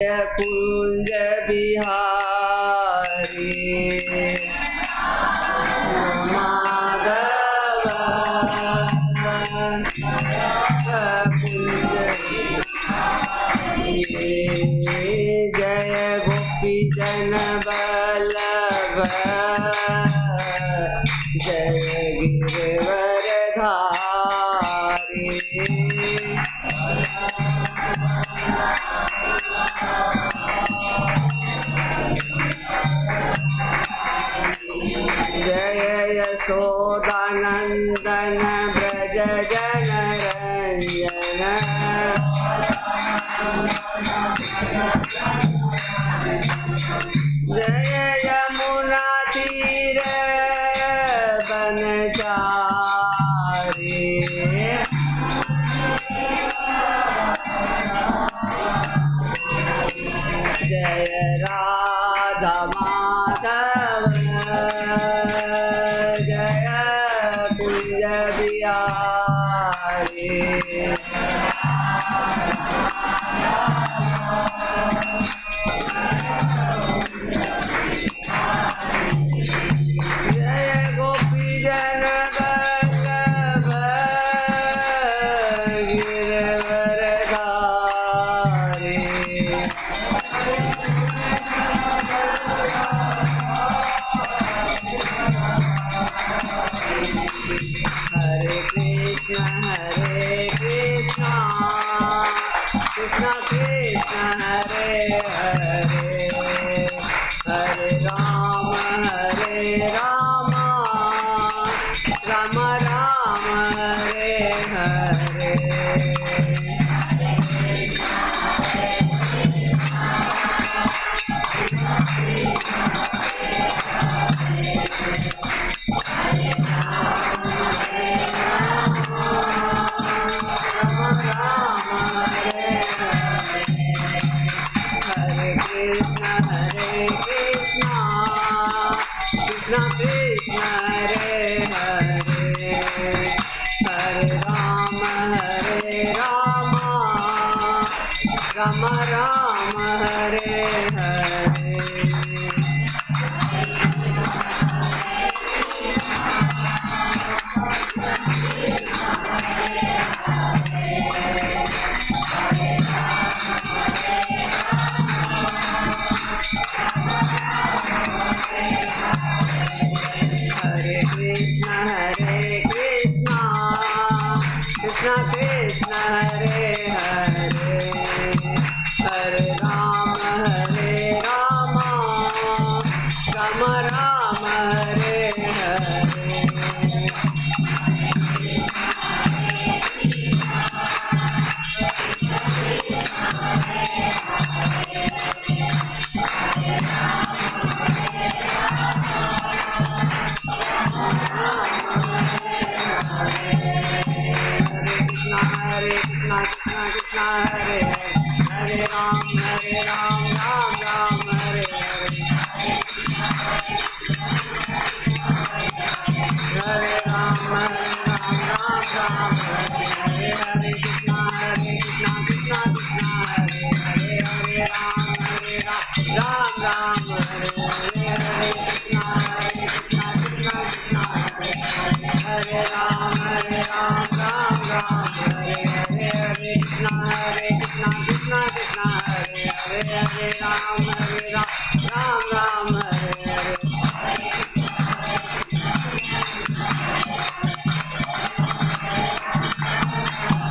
कुंज बिहारी माधव कुंज जय गोपी जन बल्लभ जय गिरवरधारी जय यशोदानंदन ब्रज जनरंजन जय यमुना तीर बनचारी जय राधा माधव जय कुंज बिहारी जय गोपी जन बल्लभ गिरवरधारी हरे कृष्ण कृष्ण कृष्ण हरे हरे हरे राम राम राम हरे हरे कृष्ण कृष्ण कृष्ण हरे हरे हरे राम राम राम हरे हरे हरे कृष्ण कृष्ण कृष्ण हरे हरे हरे राम राम राम हरे हरे हरे कृष्ण कृष्ण हरे हरे राम राम राम हरे हरे हरे राम राम हरे हरे कृष्ण कृष्ण कृष्ण हरे हरे हरे राम राम हरे हरे कृष्ण कृष्ण कृष्ण हरे राम राम हरे हरे हरे कृष्ण कृष्ण कृष्ण हरे हरे राम राम हरे हरे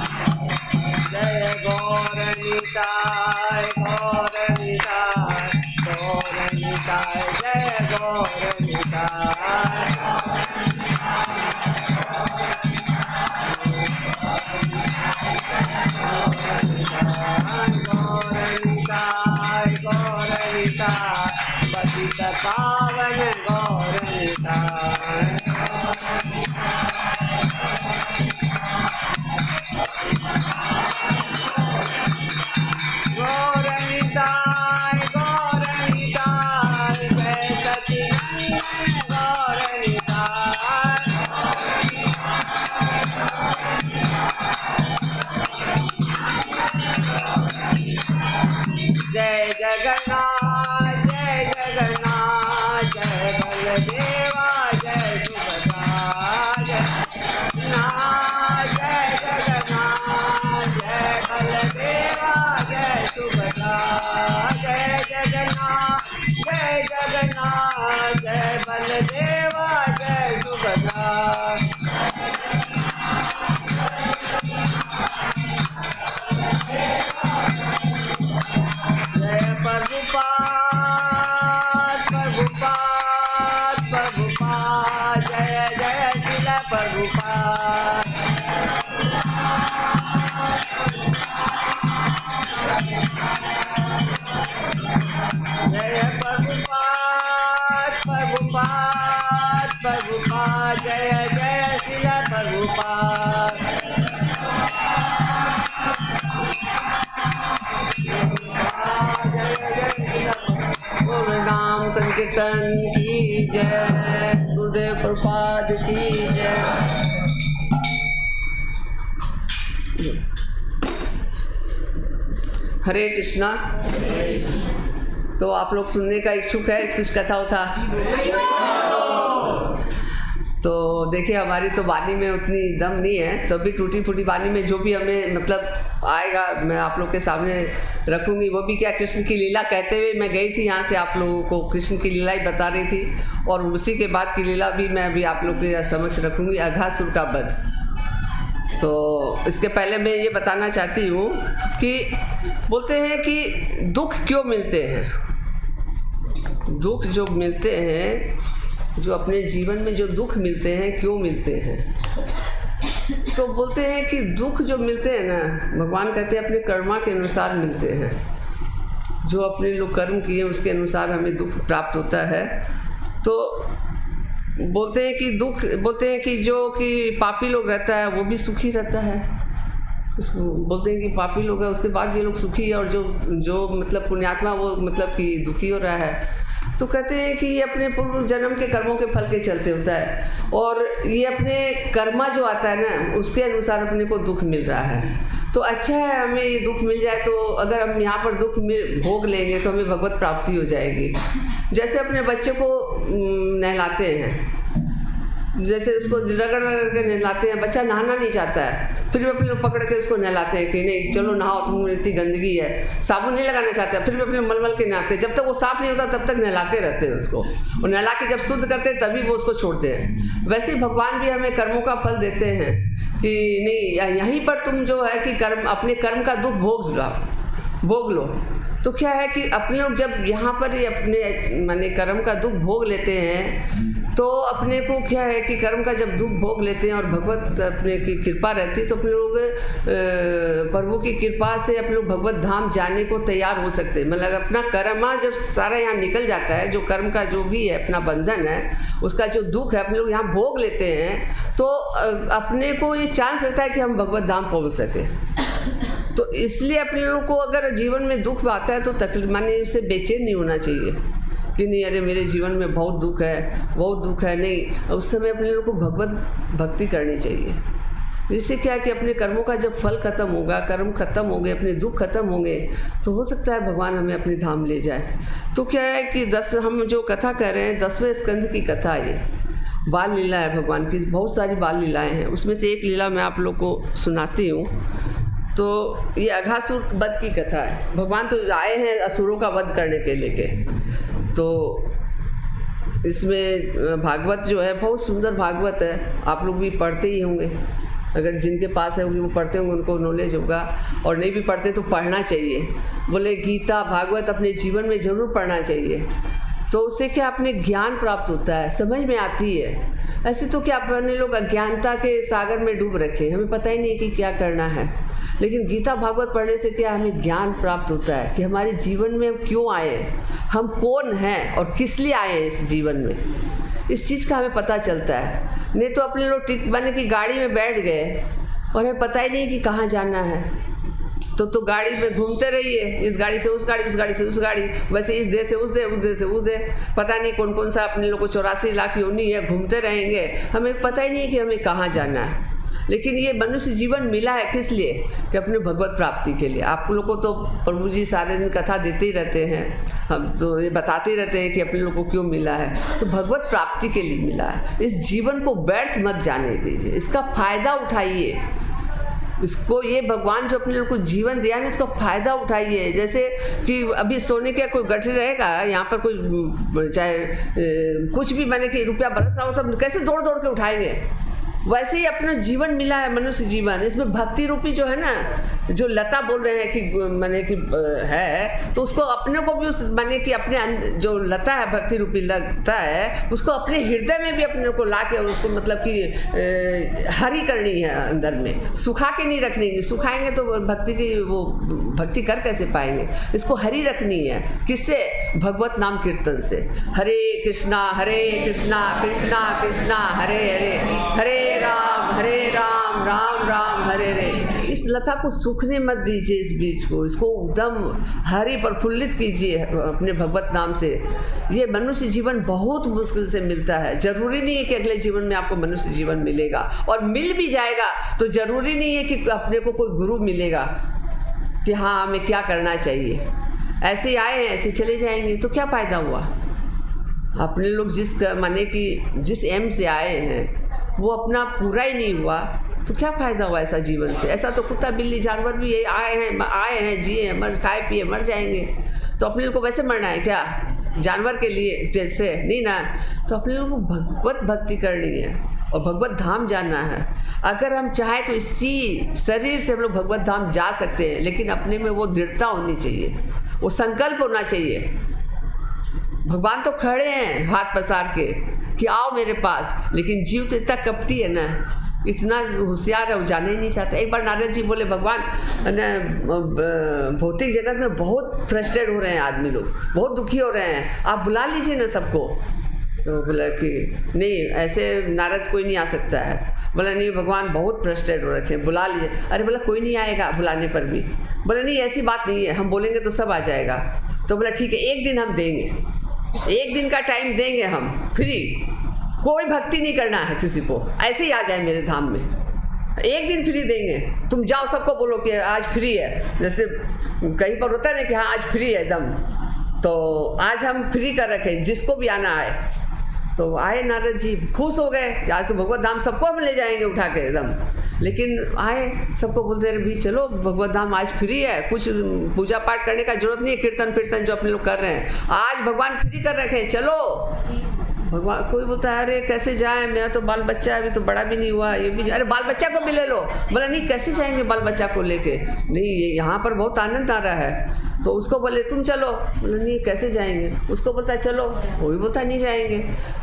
जय गौरनिताय गौरनिताय गौरनिताय जय गौरनिताय गौरनिताय गौरनिताय पतित पावन गौरनिताय गौरनिताय जय सचिनंदन जगन्नाथ जय जगन्नाथ जय बलदेवा जय सुभद्रा जय जगन्नाथ जय जगन्नाथ जय बलदेवा जय सुभद्रा जय जगन्नाथ जय जगन्नाथ जय बलदेवा जय सुभद्रा। जय प्रभुपाद प्रभुपाद प्रभुपाद जय जय श्रील प्रभुपाद। जय प्रभुपाद प्रभुपाद प्रभुपाद जय जय श्रील प्रभुपाद। गुरु नाम संकीर्तन की जय, गुरुदेव प्रसाद की जय। हरे कृष्णा। तो आप लोग सुनने का इच्छुक है कुछ कथा उथा? तो देखिए हमारी तो वाणी में उतनी दम नहीं है, तो भी टूटी फूटी वाणी में जो भी हमें मतलब आएगा मैं आप लोग के सामने रखूंगी। वो भी क्या कृष्ण की लीला कहते हुए मैं गई थी यहाँ से, आप लोगों को कृष्ण की लीला ही बता रही थी, और उसी के बाद की लीला भी मैं अभी आप लोग के समक्ष रखूंगी, अघासुर का वध। तो इसके पहले मैं ये बताना चाहती हूँ कि बोलते हैं कि दुख क्यों मिलते हैं। दुख जो मिलते हैं, जो अपने जीवन में जो दुख मिलते हैं, क्यों मिलते हैं? तो बोलते हैं कि दुख जो मिलते हैं ना, भगवान कहते हैं अपने कर्मा के अनुसार मिलते हैं। जो अपने लोग कर्म किए उसके अनुसार हमें दुख प्राप्त होता है। तो बोलते हैं कि दुख, बोलते हैं कि जो कि पापी लोग रहता है वो भी सुखी रहता है। उसको बोलते हैं कि पापी लोग है उसके बाद भी लोग सुखी है, और जो मतलब पुण्यात्मा वो मतलब कि दुखी हो रहा है। तो कहते हैं कि ये अपने पूर्व जन्म के कर्मों के फल के चलते होता है, और ये अपने कर्मा जो आता है ना उसके अनुसार अपने को दुख मिल रहा है। तो अच्छा है हमें ये दुख मिल जाए, तो अगर हम यहाँ पर दुख भोग लेंगे तो हमें भगवत प्राप्ति हो जाएगी। जैसे अपने बच्चे को नहलाते हैं, जैसे उसको रगड़ रगड़ के नहलाते हैं, बच्चा नहाना नहीं चाहता है, फिर भी अपने लोग पकड़ के उसको नहलाते हैं कि नहीं चलो नहाओ, तुम इतनी गंदगी है, साबुन नहीं लगाना चाहते, फिर भी अपने मलमल के नहाते हैं। जब तक वो साफ नहीं होता तब तक नहलाते रहते हैं उसको, और नहला के जब शुद्ध करते हैं तभी वो उसको छोड़ते हैं। वैसे ही भगवान भी हमें कर्मों का फल देते हैं कि नहीं यहीं पर तुम जो है कि कर्म अपने कर्म का दुख भोग लो। तो क्या है कि अपने लोग जब यहाँ पर ही अपने माने कर्म का दुख भोग लेते हैं, तो अपने को क्या है कि कर्म का जब दुख भोग लेते हैं और भगवत अपने की कृपा रहती है, तो अपने लोग प्रभु की कृपा से अपने लोग भगवत धाम जाने को तैयार हो सकते हैं। मतलब अपना कर्मा जब सारा यहाँ निकल जाता है, जो कर्म का जो भी है अपना बंधन है, उसका जो दुख है अपने लोग यहाँ भोग लेते हैं, तो अपने को ये चांस रहता है कि हम भगवत धाम पहुँच सकें। तो इसलिए अपने लोगों को अगर जीवन में दुख आता है तो तकलीफ माने उससे बेचैन नहीं होना चाहिए कि नहीं अरे मेरे जीवन में बहुत दुख है, नहीं, उस समय अपने लोगों को भगवत भक्ति करनी चाहिए। जिससे क्या है कि अपने कर्मों का जब फल खत्म होगा, कर्म खत्म होंगे, अपने दुख खत्म होंगे, तो हो सकता है भगवान हमें अपने धाम ले जाए। तो क्या है कि हम जो कथा कर रहे हैं 10वें स्कंद की कथा, ये बाल लीला है भगवान की। बहुत सारी बाल लीलाएँ हैं, उसमें से एक लीला मैं आप लोग को सुनाती हूँ। तो ये अघासुर वध की कथा है। भगवान तो आए हैं असुरों का वध करने के लेके। तो इसमें भागवत जो है बहुत सुंदर भागवत है, आप लोग भी पढ़ते ही होंगे, अगर जिनके पास है होंगे वो पढ़ते होंगे, उनको नॉलेज होगा, और नहीं भी पढ़ते तो पढ़ना चाहिए। बोले गीता भागवत अपने जीवन में ज़रूर पढ़ना चाहिए। तो उससे क्या अपने ज्ञान प्राप्त होता है, समझ में आती है। ऐसे तो क्या अपने लोग अज्ञानता के सागर में डूब रखे, हमें पता ही नहीं है कि क्या करना है। लेकिन गीता भागवत पढ़ने से क्या हमें ज्ञान प्राप्त होता है कि हमारे जीवन में हम क्यों आए हैं, हम कौन हैं और किस लिए आए हैं इस जीवन में, इस चीज़ का हमें पता चलता है। नहीं तो अपने लोग टिक बने की गाड़ी में बैठ गए और हमें पता ही नहीं कि कहाँ जाना है। तो गाड़ी में घूमते रहिए, इस गाड़ी से उस गाड़ी, उस गाड़ी से उस गाड़ी, वैसे इस देश से उस देश, उस देश से उस देश, पता नहीं कौन कौन सा अपने लोग को 84 लाख योनि है, घूमते रहेंगे, हमें पता ही नहीं कि हमें कहाँ जाना है। लेकिन ये मनुष्य जीवन मिला है किस लिए? कि अपने भगवत प्राप्ति के लिए। आप लोग को तो प्रभु जी सारे दिन कथा देते ही रहते हैं, हम तो ये बताते ही रहते हैं कि अपने लोग को क्यों मिला है। तो भगवत प्राप्ति के लिए मिला है। इस जीवन को व्यर्थ मत जाने दीजिए, इसका फायदा उठाइए। इसको, ये भगवान जो अपने लोग को जीवन दिया है, इसका फायदा उठाइए। जैसे कि अभी सोने का कोई गठरी रहेगा यहाँ पर, कोई चाहे कुछ भी बने कि रुपया बरस रहा हो तो कैसे दौड़ दौड़ के उठाएंगे। वैसे ही अपना जीवन मिला है, मनुष्य जीवन। इसमें भक्ति रूपी जो है ना, जो लता बोल रहे हैं कि माने कि है, तो उसको अपने को भी उस माने कि अपने जो लता है, भक्ति रूपी लता है, उसको अपने हृदय में भी अपने को ला के उसको मतलब कि हरी करनी है अंदर में, सुखा के नहीं रखनी है। सुखाएंगे तो भक्ति की वो भक्ति कर कैसे पाएंगे। इसको हरी रखनी है, किससे? भगवत नाम कीर्तन से। हरे कृष्णा कृष्णा कृष्णा हरे हरे, हरे राम राम राम हरे हरे। इस लता को सूखने मत दीजिए, इस बीज को, इसको एकदम हरी प्रफुल्लित कीजिए अपने भगवत नाम से। ये मनुष्य जीवन बहुत मुश्किल से मिलता है। जरूरी नहीं है कि अगले जीवन में आपको मनुष्य जीवन मिलेगा, और मिल भी जाएगा तो जरूरी नहीं है कि अपने को कोई गुरु मिलेगा कि हाँ हमें क्या करना चाहिए। ऐसे ही आए हैं ऐसे चले जाएंगे, तो क्या फायदा हुआ। अपने लोग माने कि जिस एम से आए हैं वो अपना पूरा ही नहीं हुआ, तो क्या फ़ायदा हुआ ऐसा जीवन से। ऐसा तो कुत्ता बिल्ली जानवर भी आए हैं जिए हैं, मर खाए पिए मर जाएंगे। तो अपने लोग को वैसे मरना है क्या, जानवर के लिए जैसे? नहीं ना। तो अपने लोग को भगवत भक्ति करनी है और भगवत धाम जाना है। अगर हम चाहें तो इसी शरीर से हम लोग भगवत धाम जा सकते हैं, लेकिन अपने में वो दृढ़ता होनी चाहिए, वो संकल्प होना चाहिए। भगवान तो खड़े हैं हाथ पसार के कि आओ मेरे पास, लेकिन जीव तो इतना कपटी है ना, इतना होशियार है, वो जाने ही नहीं चाहते। एक बार नारद जी बोले, भगवान भौतिक जगत में बहुत फ्रस्ट्रेट हो रहे हैं आदमी लोग, बहुत दुखी हो रहे हैं, आप बुला लीजिए ना सबको। तो बोला कि नहीं, ऐसे नारद कोई नहीं आ सकता है। बोला नहीं भगवान बहुत फ्रस्ट्रेट हो रखे हैं, बुला लीजिए। अरे बोला कोई नहीं आएगा बुलाने पर भी। बोला नहीं ऐसी बात नहीं है, हम बोलेंगे तो सब आ जाएगा। तो बोला ठीक है, एक दिन हम देंगे, एक दिन का टाइम देंगे हम फ्री, कोई भक्ति नहीं करना है किसी को, ऐसे ही आ जाए मेरे धाम में, एक दिन फ्री देंगे। तुम जाओ सबको बोलो कि आज फ्री है। जैसे कहीं पर होता है ना कि हाँ आज फ्री है एकदम, तो आज हम फ्री कर रखे, जिसको भी आना आए। तो आए नारद जी, खुश हो गए, आज तो भगवत धाम सबको हम ले जाएंगे उठा के एकदम। लेकिन आए, सबको बोलते रहे भी चलो भगवत धाम आज फ्री है, कुछ पूजा पाठ करने का जरूरत नहीं है, कीर्तन फिरतन जो अपने लोग कर रहे हैं आज भगवान फ्री कर रखे हैं, चलो। भगवान कोई बोलता है अरे कैसे जाएं, मेरा तो बाल बच्चा है, अभी तो बड़ा भी नहीं हुआ, ये भी। अरे बाल बच्चा को भी ले लो। बोला नहीं कैसे जाएंगे बाल बच्चा को लेके, नहीं ये यहाँ पर बहुत आनंद आ रहा है। तो उसको बोले तुम चलो, बोले नहीं कैसे जाएंगे। उसको बोलता है चलो, वो भी बोलता नहीं जाएंगे।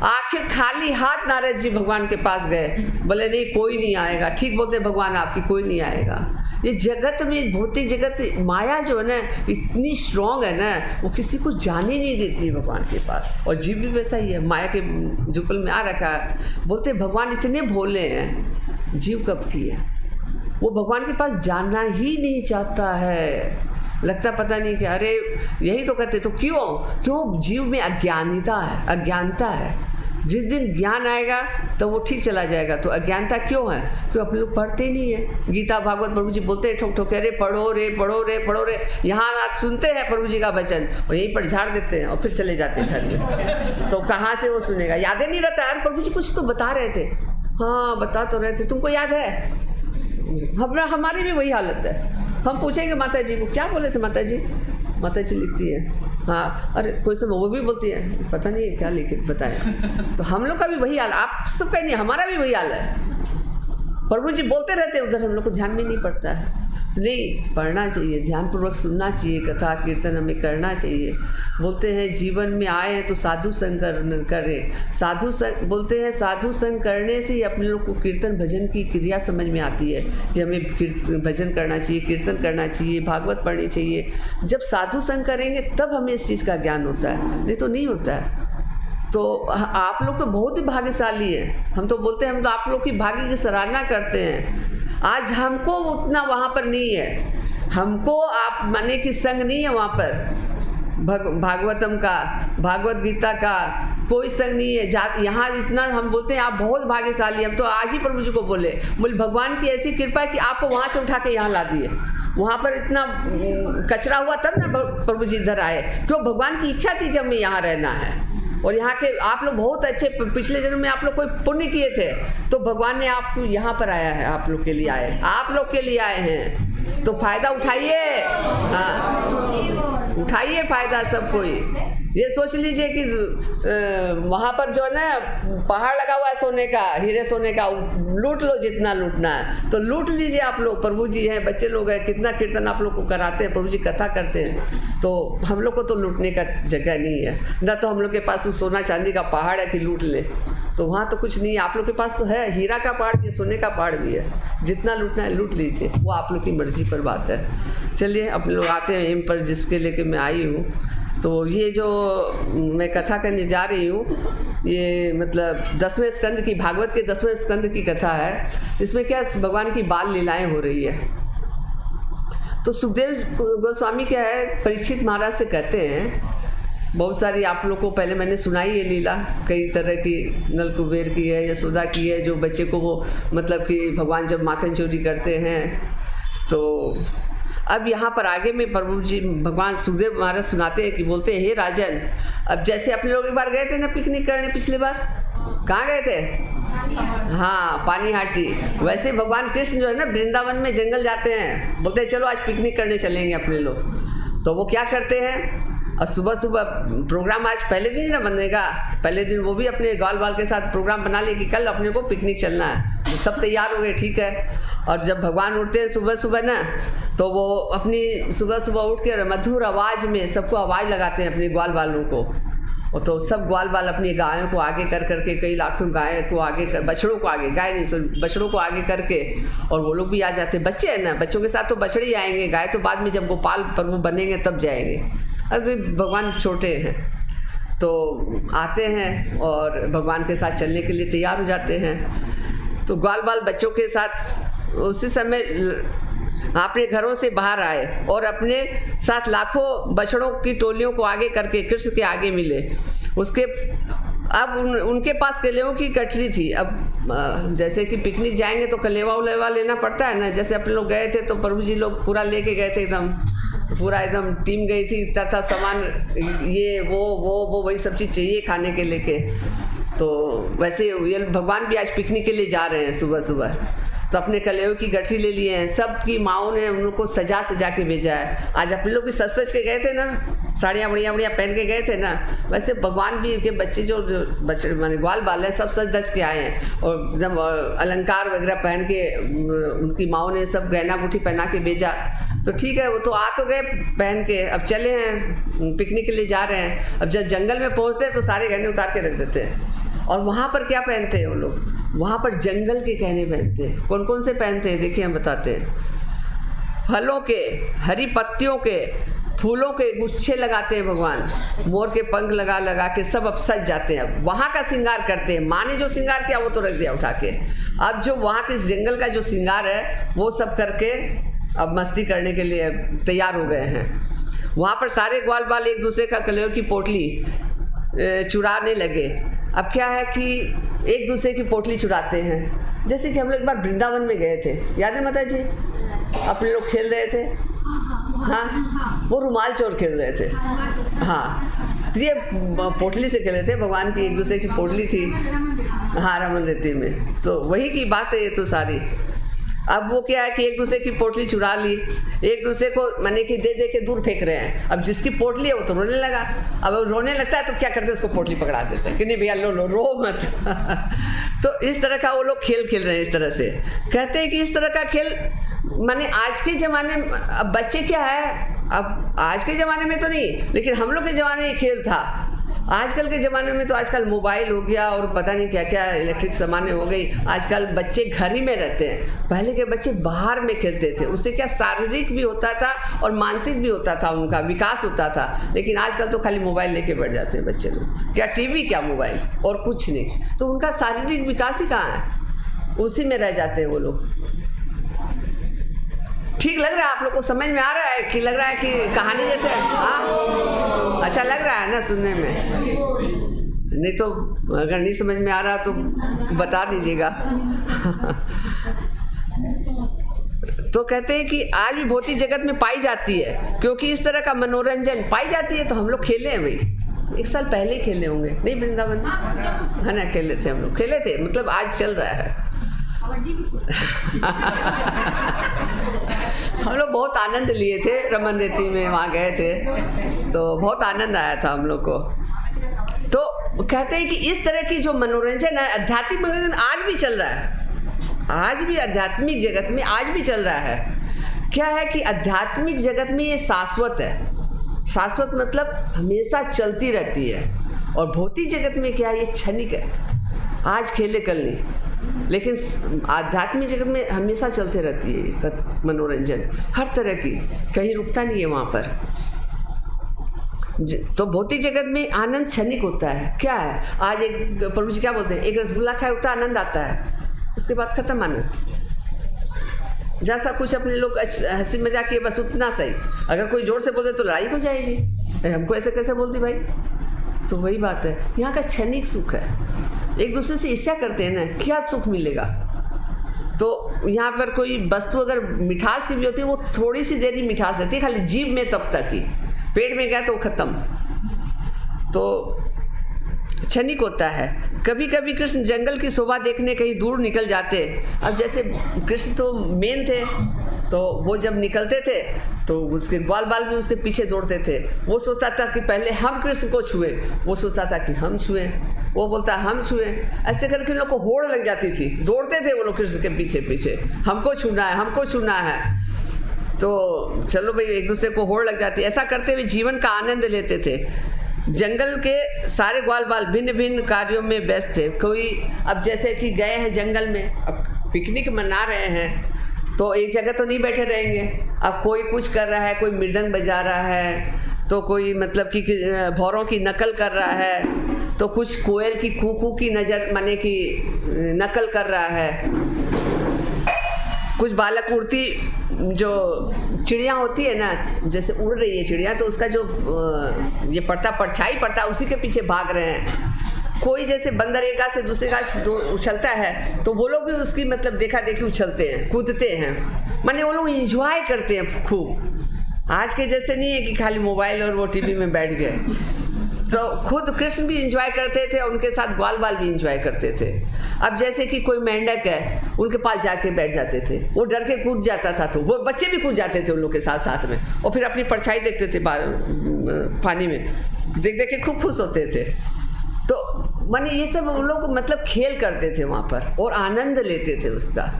आखिर खाली हाथ नारद जी भगवान के पास गए, बोले नहीं कोई नहीं आएगा। ठीक बोलते भगवान आपकी, कोई नहीं आएगा। ये जगत में, भौतिक जगत, माया जो है ना इतनी स्ट्रांग है ना, वो किसी को जाने नहीं देती है भगवान के पास। और जीव भी वैसा ही है, माया के जुगल में आ रखा है। बोलते भगवान इतने भोले हैं, जीव कपटी है, वो भगवान के पास जाना ही नहीं चाहता है। लगता पता नहीं कि अरे यही तो कहते, तो क्यों जीव में अज्ञानता है। जिस दिन ज्ञान आएगा तो वो ठीक चला जाएगा। तो अज्ञानता क्यों है? क्यों अपने लोग पढ़ते ही नहीं है। गीता भागवत प्रभु जी बोलते हैं ठोक ठोके, अरे पढ़ो रे। यहाँ आज सुनते हैं प्रभु जी का वचन और यहीं पर झाड़ देते हैं और फिर चले जाते हैं घर में। तो कहाँ से वो सुनेगा, यादें नहीं रहता। यार प्रभु जी कुछ तो बता रहे थे, हाँ बता तो रहे थे, तुमको याद है? हमारी भी वही हालत है। हम पूछेंगे माता जी को क्या बोले थे माता जी लिखती है, हाँ अरे कोई सब वो भी बोलती है, पता नहीं क्या लिखे बताएं। तो हम लोग का भी वही हाल, आप सबका नहीं, हमारा भी वही हाल है। प्रभु जी बोलते रहते हैं, उधर हम लोग को ध्यान में नहीं पड़ता है। तो नहीं, पढ़ना चाहिए, ध्यानपूर्वक सुनना चाहिए, कथा कीर्तन हमें करना चाहिए। बोलते हैं जीवन में आए हैं तो साधु संग करें। साधु संग बोलते हैं, साधु संग करने से ही अपने लोग को कीर्तन भजन की क्रिया समझ में आती है कि हमें भजन करना चाहिए, कीर्तन करना चाहिए, भागवत पढ़नी चाहिए। जब साधु संग करेंगे तब हमें इस चीज़ का ज्ञान होता है, नहीं तो नहीं होता है। तो आप लोग तो बहुत ही भाग्यशाली हैं। हम तो बोलते हैं, हम तो आप लोग की भाग्य की सराहना करते हैं। आज हमको उतना वहाँ पर नहीं है, हमको आप माने कि संग नहीं है वहाँ पर भागवतम का, भागवत गीता का, कोई संग नहीं है। यहाँ इतना हम बोलते हैं आप बहुत भाग्यशाली। हम तो आज ही प्रभु जी को बोले भगवान की ऐसी कृपा है कि आपको वहाँ से उठा के यहाँ ला दिए। वहाँ पर इतना कचरा हुआ तब ना प्रभु जी इधर आए, क्यों? भगवान की इच्छा थी कि हमें यहाँ रहना है। और यहाँ के आप लोग बहुत अच्छे, पिछले जन्म में आप लोग कोई पुण्य किए थे तो भगवान ने आपको यहाँ पर आया है, आप लोग के लिए आए, आप लोग के लिए आए हैं। तो फायदा उठाइए, हाँ उठाइए फायदा सब कोई। ये सोच लीजिए कि वहाँ पर जो है ना पहाड़ लगा हुआ है सोने का, हीरे सोने का, लूट लो जितना लूटना है तो लूट लीजिए आप लोग। प्रभु जी हैं, बच्चे लोग हैं, कितना कीर्तन आप लोग को कराते हैं, प्रभु जी कथा करते हैं। तो हम लोग को तो लूटने का जगह नहीं है ना, तो हम लोग के पास सोना चांदी का पहाड़ है कि लूट ले, तो वहाँ तो कुछ नहीं है। आप लोग के पास तो है हीरा का पहाड़ भी, सोने का पहाड़ भी है, जितना लूटना है लूट लीजिए, वो आप लोग की मर्जी पर बात है। चलिए अब लोग आते हैं एम पर, जिसके लेके मैं आई हूँ। तो ये जो मैं कथा करने जा रही हूँ, ये मतलब 10वें स्कंद की, भागवत के 10वें स्कंद की कथा है। इसमें क्या भगवान की बाल लीलाएं हो रही है। तो सुखदेव गोस्वामी क्या है, परीक्षित महाराज से कहते हैं, बहुत सारी आप लोग को पहले मैंने सुनाई ये लीला, कई तरह की, नल कुबेर की है, यशोदा की है, जो बच्चे को वो मतलब कि भगवान जब माखन चोरी करते हैं। तो अब यहाँ पर आगे में प्रभु जी भगवान सुखदेव महाराज सुनाते हैं कि बोलते हैं, हे राजन, अब जैसे अपने लोग एक बार गए थे ना पिकनिक करने, पिछली बार कहाँ गए थे? हाँ, पानीहाटी। वैसे भगवान कृष्ण जो है ना वृंदावन में जंगल जाते हैं, बोलते हैं चलो आज पिकनिक करने चलेंगे अपने लोग। तो वो क्या करते हैं, और सुबह सुबह प्रोग्राम, आज पहले दिन ही ना बनेगा, पहले दिन वो भी अपने ग्वाल बाल के साथ प्रोग्राम बना ले कि कल अपने को पिकनिक चलना है। तो सब तैयार हो गए, ठीक है। और जब भगवान उठते हैं सुबह सुबह ना, तो वो अपनी सुबह सुबह उठ के मधुर आवाज़ में सबको आवाज़ लगाते हैं अपने ग्वाल बालों को। और तो सब ग्वाल बाल अपनी गायों को आगे कर करके, कई लाखों गाय को आगे कर, बछड़ों को आगे, गाय नहीं सॉरी बछड़ों को आगे करके, और वो लोग भी आ जाते हैं। बच्चे हैं ना, बच्चों के साथ तो बछड़े ही आएंगे, गाय तो बाद में जब गोपाल प्रभु बनेंगे तब जाएंगे, अभी भगवान छोटे हैं। तो आते हैं और भगवान के साथ चलने के लिए तैयार हो जाते हैं। तो ग्वाल बाल बच्चों के साथ उसी समय अपने घरों से बाहर आए और अपने साथ लाखों बछड़ों की टोलियों को आगे करके कृष्ण के आगे मिले। उसके अब उनके पास कलेवों की गठरी थी। अब जैसे कि पिकनिक जाएंगे तो कलेवा उलेवा लेना पड़ता है ना, जैसे अपने लोग गए थे तो प्रभु जी लोग पूरा लेके गए थे, एकदम पूरा एकदम टीम गई थी, तथा सामान ये वो वही सब चीज़ चाहिए खाने के लेके। तो वैसे ये भगवान भी आज पिकनिक के लिए जा रहे हैं सुबह सुबह, तो अपने कलेवों की गठरी ले लिए हैं। सबकी माओं ने उनको सजा सजा के भेजा है। आज अपने लोग भी सज सज के गए थे ना, साड़ियाँ बढ़िया बढ़िया पहन के गए थे ना, वैसे भगवान भी के बच्चे जो बच्चे माने ग्वाल बाल है सब सज धज के आए हैं और एकदम अलंकार वगैरह पहन के, उनकी माओं ने सब गहना गुठी पहना के भेजा। तो ठीक है, वो तो आ तो गए पहन के, अब चले हैं पिकनिक के लिए जा रहे हैं। अब जब जंगल में पहुँचते हैं तो सारे गहने उतार के रख देते हैं। और वहाँ पर क्या पहनते हैं वो लोग, वहाँ पर जंगल के गहने पहनते हैं। कौन कौन से पहनते हैं देखिए हम बताते हैं। फलों के, हरी पत्तियों के, फूलों के गुच्छे लगाते हैं भगवान, मोर के पंख लगा लगा के सब अब सज जाते हैं। अब वहाँ का श्रृंगार करते हैं। माँ ने जो श्रृंगार किया वो तो रख दिया उठा के, अब जो वहाँ के जंगल का जो श्रृंगार है वो सब करके अब मस्ती करने के लिए तैयार हो गए हैं। वहाँ पर सारे ग्वाल बाल एक दूसरे का कलेव की पोटली चुराने लगे। अब क्या है कि एक दूसरे की पोटली चुराते हैं। जैसे कि हम लोग एक बार वृंदावन में गए थे, याद है माता जी, अपने लोग खेल रहे थे, हाँ वो रुमाल चोर खेल रहे थे, हाँ तो ये पोटली से खेल रहे थे, भगवान की एक दूसरे की पोटली थी, हाँ रमन रेती में। तो वही की बात है ये तो सारी। अब वो क्या है कि एक दूसरे की पोटली चुरा ली, एक दूसरे को माने कि दे दे के दूर फेंक रहे हैं। अब जिसकी पोटली है वो तो रोने लगा। अब रोने लगता है तो क्या करते हैं, उसको पोटली पकड़ा देते हैं कि नहीं भैया लो लो, रो मत। तो इस तरह का वो लोग खेल खेल रहे हैं। इस तरह से कहते हैं कि इस तरह का खेल माने आज के ज़माने में, अब बच्चे क्या है, अब आज के ज़माने में तो नहीं, लेकिन हम लोग के ज़माने में खेल था। आजकल के ज़माने में तो आजकल मोबाइल हो गया और पता नहीं क्या क्या इलेक्ट्रिक सामानें हो गई। आजकल बच्चे घर ही में रहते हैं। पहले के बच्चे बाहर में खेलते थे, उससे क्या शारीरिक भी होता था और मानसिक भी होता था, उनका विकास होता था। लेकिन आजकल तो खाली मोबाइल लेके बैठ जाते हैं बच्चे लोग, क्या टीवी क्या मोबाइल और कुछ नहीं। तो उनका शारीरिक विकास ही कहाँ है, उसी में रह जाते हैं वो लोग। ठीक लग रहा है आप लोग को, समझ में आ रहा है कि लग रहा है कि कहानी जैसे, हाँ अच्छा लग रहा है ना सुनने में, नहीं तो अगर नहीं समझ में आ रहा तो बता दीजिएगा। तो कहते हैं कि आज भी भौतिक जगत में पाई जाती है, क्योंकि इस तरह का मनोरंजन पाई जाती है। तो हम लोग खेले हैं भाई, 1 साल पहले ही खेले होंगे, नहीं वृंदावन है ना, खेले थे हम लोग, खेले थे, मतलब आज चल रहा है। हम लोग बहुत आनंद लिए थे, रमन रेती में वहाँ गए थे तो बहुत आनंद आया था हम लोग को। तो कहते हैं कि इस तरह की जो मनोरंजन है, आध्यात्मिक मनोरंजन आज भी चल रहा है, आज भी आध्यात्मिक जगत में आज भी चल रहा है। क्या है कि आध्यात्मिक जगत में ये शाश्वत है, शाश्वत मतलब हमेशा चलती रहती है, और भौतिक जगत में क्या है, ये क्षणिक है, आज खेले कल नहीं। लेकिन आध्यात्मिक जगत में हमेशा चलते रहती है मनोरंजन, हर तरह की, कहीं रुकता नहीं है वहाँ पर। तो भौतिक जगत में आनंद क्षणिक होता है। क्या है, आज एक प्रभु जी क्या बोलते हैं, एक रसगुल्ला खाए उतना आनंद आता है, उसके बाद खत्म आनंद। जैसा कुछ अपने लोग हंसी मजाक किए बस उतना सही, अगर कोई जोर से बोल दे तो लड़ाई हो जाएगी, हमको ऐसे कैसे बोल दी भाई। तो वही बात है, यहाँ का क्षणिक सुख है, एक दूसरे से ईर्ष्या करते हैं ना, क्या सुख मिलेगा। तो यहाँ पर कोई वस्तु अगर मिठास की भी होती है, वो थोड़ी सी देर ही मिठास रहती है, खाली जीभ में तब तक ही, पेट में गया तो खत्म। तो क्षणिक होता है। कभी कभी कृष्ण जंगल की शोभा देखने कहीं दूर निकल जाते। अब जैसे कृष्ण तो मेन थे, तो वो जब निकलते थे तो उसके ग्वाल बाल भी उसके पीछे दौड़ते थे। वो सोचता था कि पहले हम कृष्ण को छुए, वो सोचता था कि हम छुए, वो बोलता हम छुए, ऐसे करके उन लोग को होड़ लग जाती थी, दौड़ते थे वो लोग कृष्ण के पीछे पीछे, हमको छूना है, हमको छूना है। तो चलो भाई, एक दूसरे को होड़ लग जाती। ऐसा करते हुए जीवन का आनंद लेते थे। जंगल के सारे ग्वाल बाल भिन्न भिन्न कार्यों में व्यस्त थे। कोई अब जैसे कि गए हैं जंगल में, अब पिकनिक मना रहे हैं, तो एक जगह तो नहीं बैठे रहेंगे। अब कोई कुछ कर रहा है, कोई मृदंग बजा रहा है, तो कोई मतलब कि भौरों की नकल कर रहा है, तो कुछ कोयल की कू की माने की नकल कर रहा है। कुछ बालक उड़ती जो चिड़िया होती है ना, जैसे उड़ रही है चिड़िया, तो उसका जो ये परछाई पड़ता है उसी के पीछे भाग रहे हैं। कोई जैसे बंदर एक घास से दूसरे घास उछलता है, तो वो लोग भी उसकी मतलब देखा देखी उछलते हैं, कूदते हैं, माने वो लोग इंजॉय करते हैं खूब। आज के जैसे नहीं है कि खाली मोबाइल और वो टीवी में बैठ गए। तो खुद कृष्ण भी इंजॉय करते थे, उनके साथ ग्वाल बाल भी इंजॉय करते थे। अब जैसे कि कोई मेंढक है, उनके पास जाके बैठ जाते थे, वो डर के कूद जाता था, तो वो बच्चे भी कूद जाते थे उन लोग के साथ साथ में, और फिर अपनी परछाई देखते थे पानी में, देख देख के खूब खुश होते थे। तो माने ये सब उन लोग मतलब खेल करते थे वहाँ पर, और आनंद लेते थे उसका।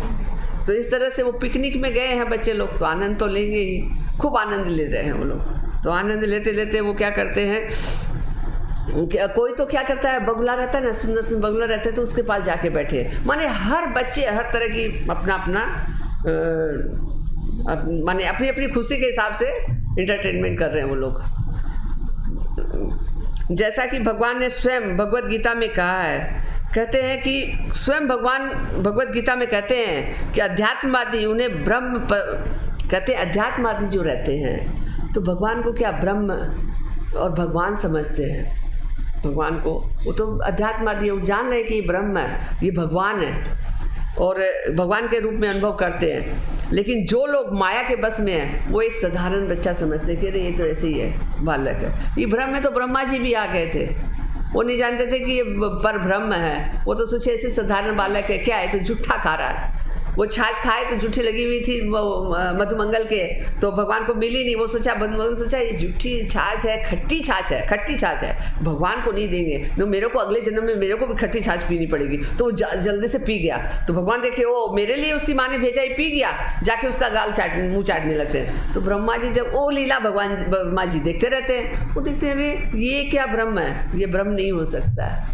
तो इस तरह से वो पिकनिक में गए हैं बच्चे लोग, तो आनंद तो लेंगे ही, खूब आनंद ले रहे हैं वो लोग। तो आनंद लेते लेते वो क्या करते हैं, कोई तो क्या करता है, बगुला रहता है ना, सुंदर सुंदर बगुला रहता है, तो उसके पास जाके बैठे। माने हर बच्चे हर तरह की अपना अपना माने अपनी अपनी खुशी के हिसाब से इंटरटेनमेंट कर रहे हैं वो लोग। जैसा कि भगवान ने स्वयं भगवत गीता में कहा है, कहते हैं कि स्वयं भगवान भगवत गीता में कहते हैं कि अध्यात्मवादी उन्हें ब्रह्म कहते हैं। अध्यात्मवादी जो रहते हैं तो भगवान को क्या ब्रह्म और भगवान समझते हैं। भगवान को वो तो अध्यात्मवादी है, वो जान रहे हैं कि ये ब्रह्म है, ये भगवान है, और भगवान के रूप में अनुभव करते हैं। लेकिन जो लोग माया के बस में हैं, वो एक साधारण बच्चा समझते हैं कि अरे ये तो ऐसे ही है, बालक है। ये ब्रह्म में तो ब्रह्मा जी भी आ गए थे, वो नहीं जानते थे कि ये पर ब्रह्म है। वो तो सोचे ऐसे साधारण बालक है, क्या है, तो झूठा खा रहा है। वो छाछ खाए तो झूठी लगी हुई थी वो मधुमंगल के, तो भगवान को मिली नहीं। वो सोचा, मधुमंगल सोचा ये झूठी छाछ है, खट्टी छाछ है, खट्टी छाछ है, भगवान को नहीं देंगे, तो मेरे को अगले जन्म में मेरे को भी खट्टी छाछ पीनी पड़ेगी। तो वो जल्दी से पी गया। तो भगवान देखे वो मेरे लिए उसकी माँ ने भेजा, ही पी गया, जाके उसका गाल मुँह चाटने लगते हैं। तो ब्रह्मा जी जब वो लीला भगवान ब्रह्मा जी देखते रहते हैं, वो देखते हैं अरे ये क्या ब्रह्म है, ये ब्रह्म नहीं हो सकता है।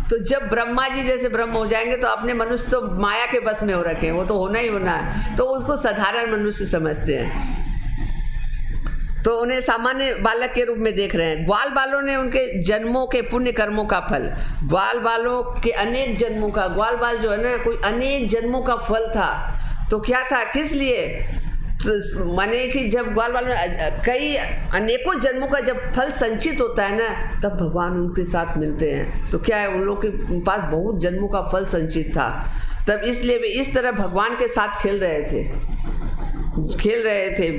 तो जब ब्रह्मा जी जैसे ब्रह्म हो जाएंगे, तो अपने मनुष्य तो माया के बस में हो रखे हैं, वो तो होना ही होना है, तो उसको साधारण मनुष्य समझते हैं। तो उन्हें सामान्य बालक के रूप में देख रहे हैं। ग्वाल बालों ने उनके जन्मों के पुण्य कर्मों का फल, ग्वाल बालों के अनेक जन्मों का, ग्वाल बाल जो है ना, कोई अनेक जन्मों का फल था। तो क्या था, किस लिए, तो माने कि जब ग्वाल बाल में कई अनेकों जन्मों का जब फल संचित होता है ना, तब भगवान उनके साथ मिलते हैं। तो क्या है, उन लोग के पास बहुत जन्मों का फल संचित था, तब इसलिए वे इस तरह भगवान के साथ खेल रहे थे।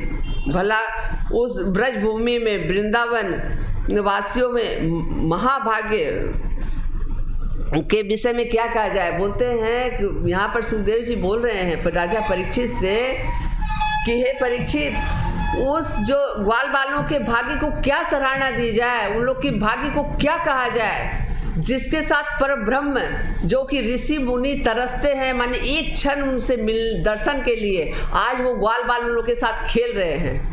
भला उस ब्रज भूमि में वृंदावन वासियों में महाभाग्य के विषय में क्या कहा जाए। बोलते हैं कि यहाँ पर सुखदेव जी बोल रहे हैं पर राजा परीक्षित से कि हे परीक्षित, उस जो ग्वाल बालों के भाग्य को क्या सराहना दी जाए, उन लोग की भाग्य को क्या कहा जाए, जिसके साथ परब्रह्म जो कि ऋषि मुनि तरसते हैं, माने एक क्षण उनसे मिल दर्शन के लिए, आज वो ग्वाल बाल उन लोग के साथ खेल रहे हैं।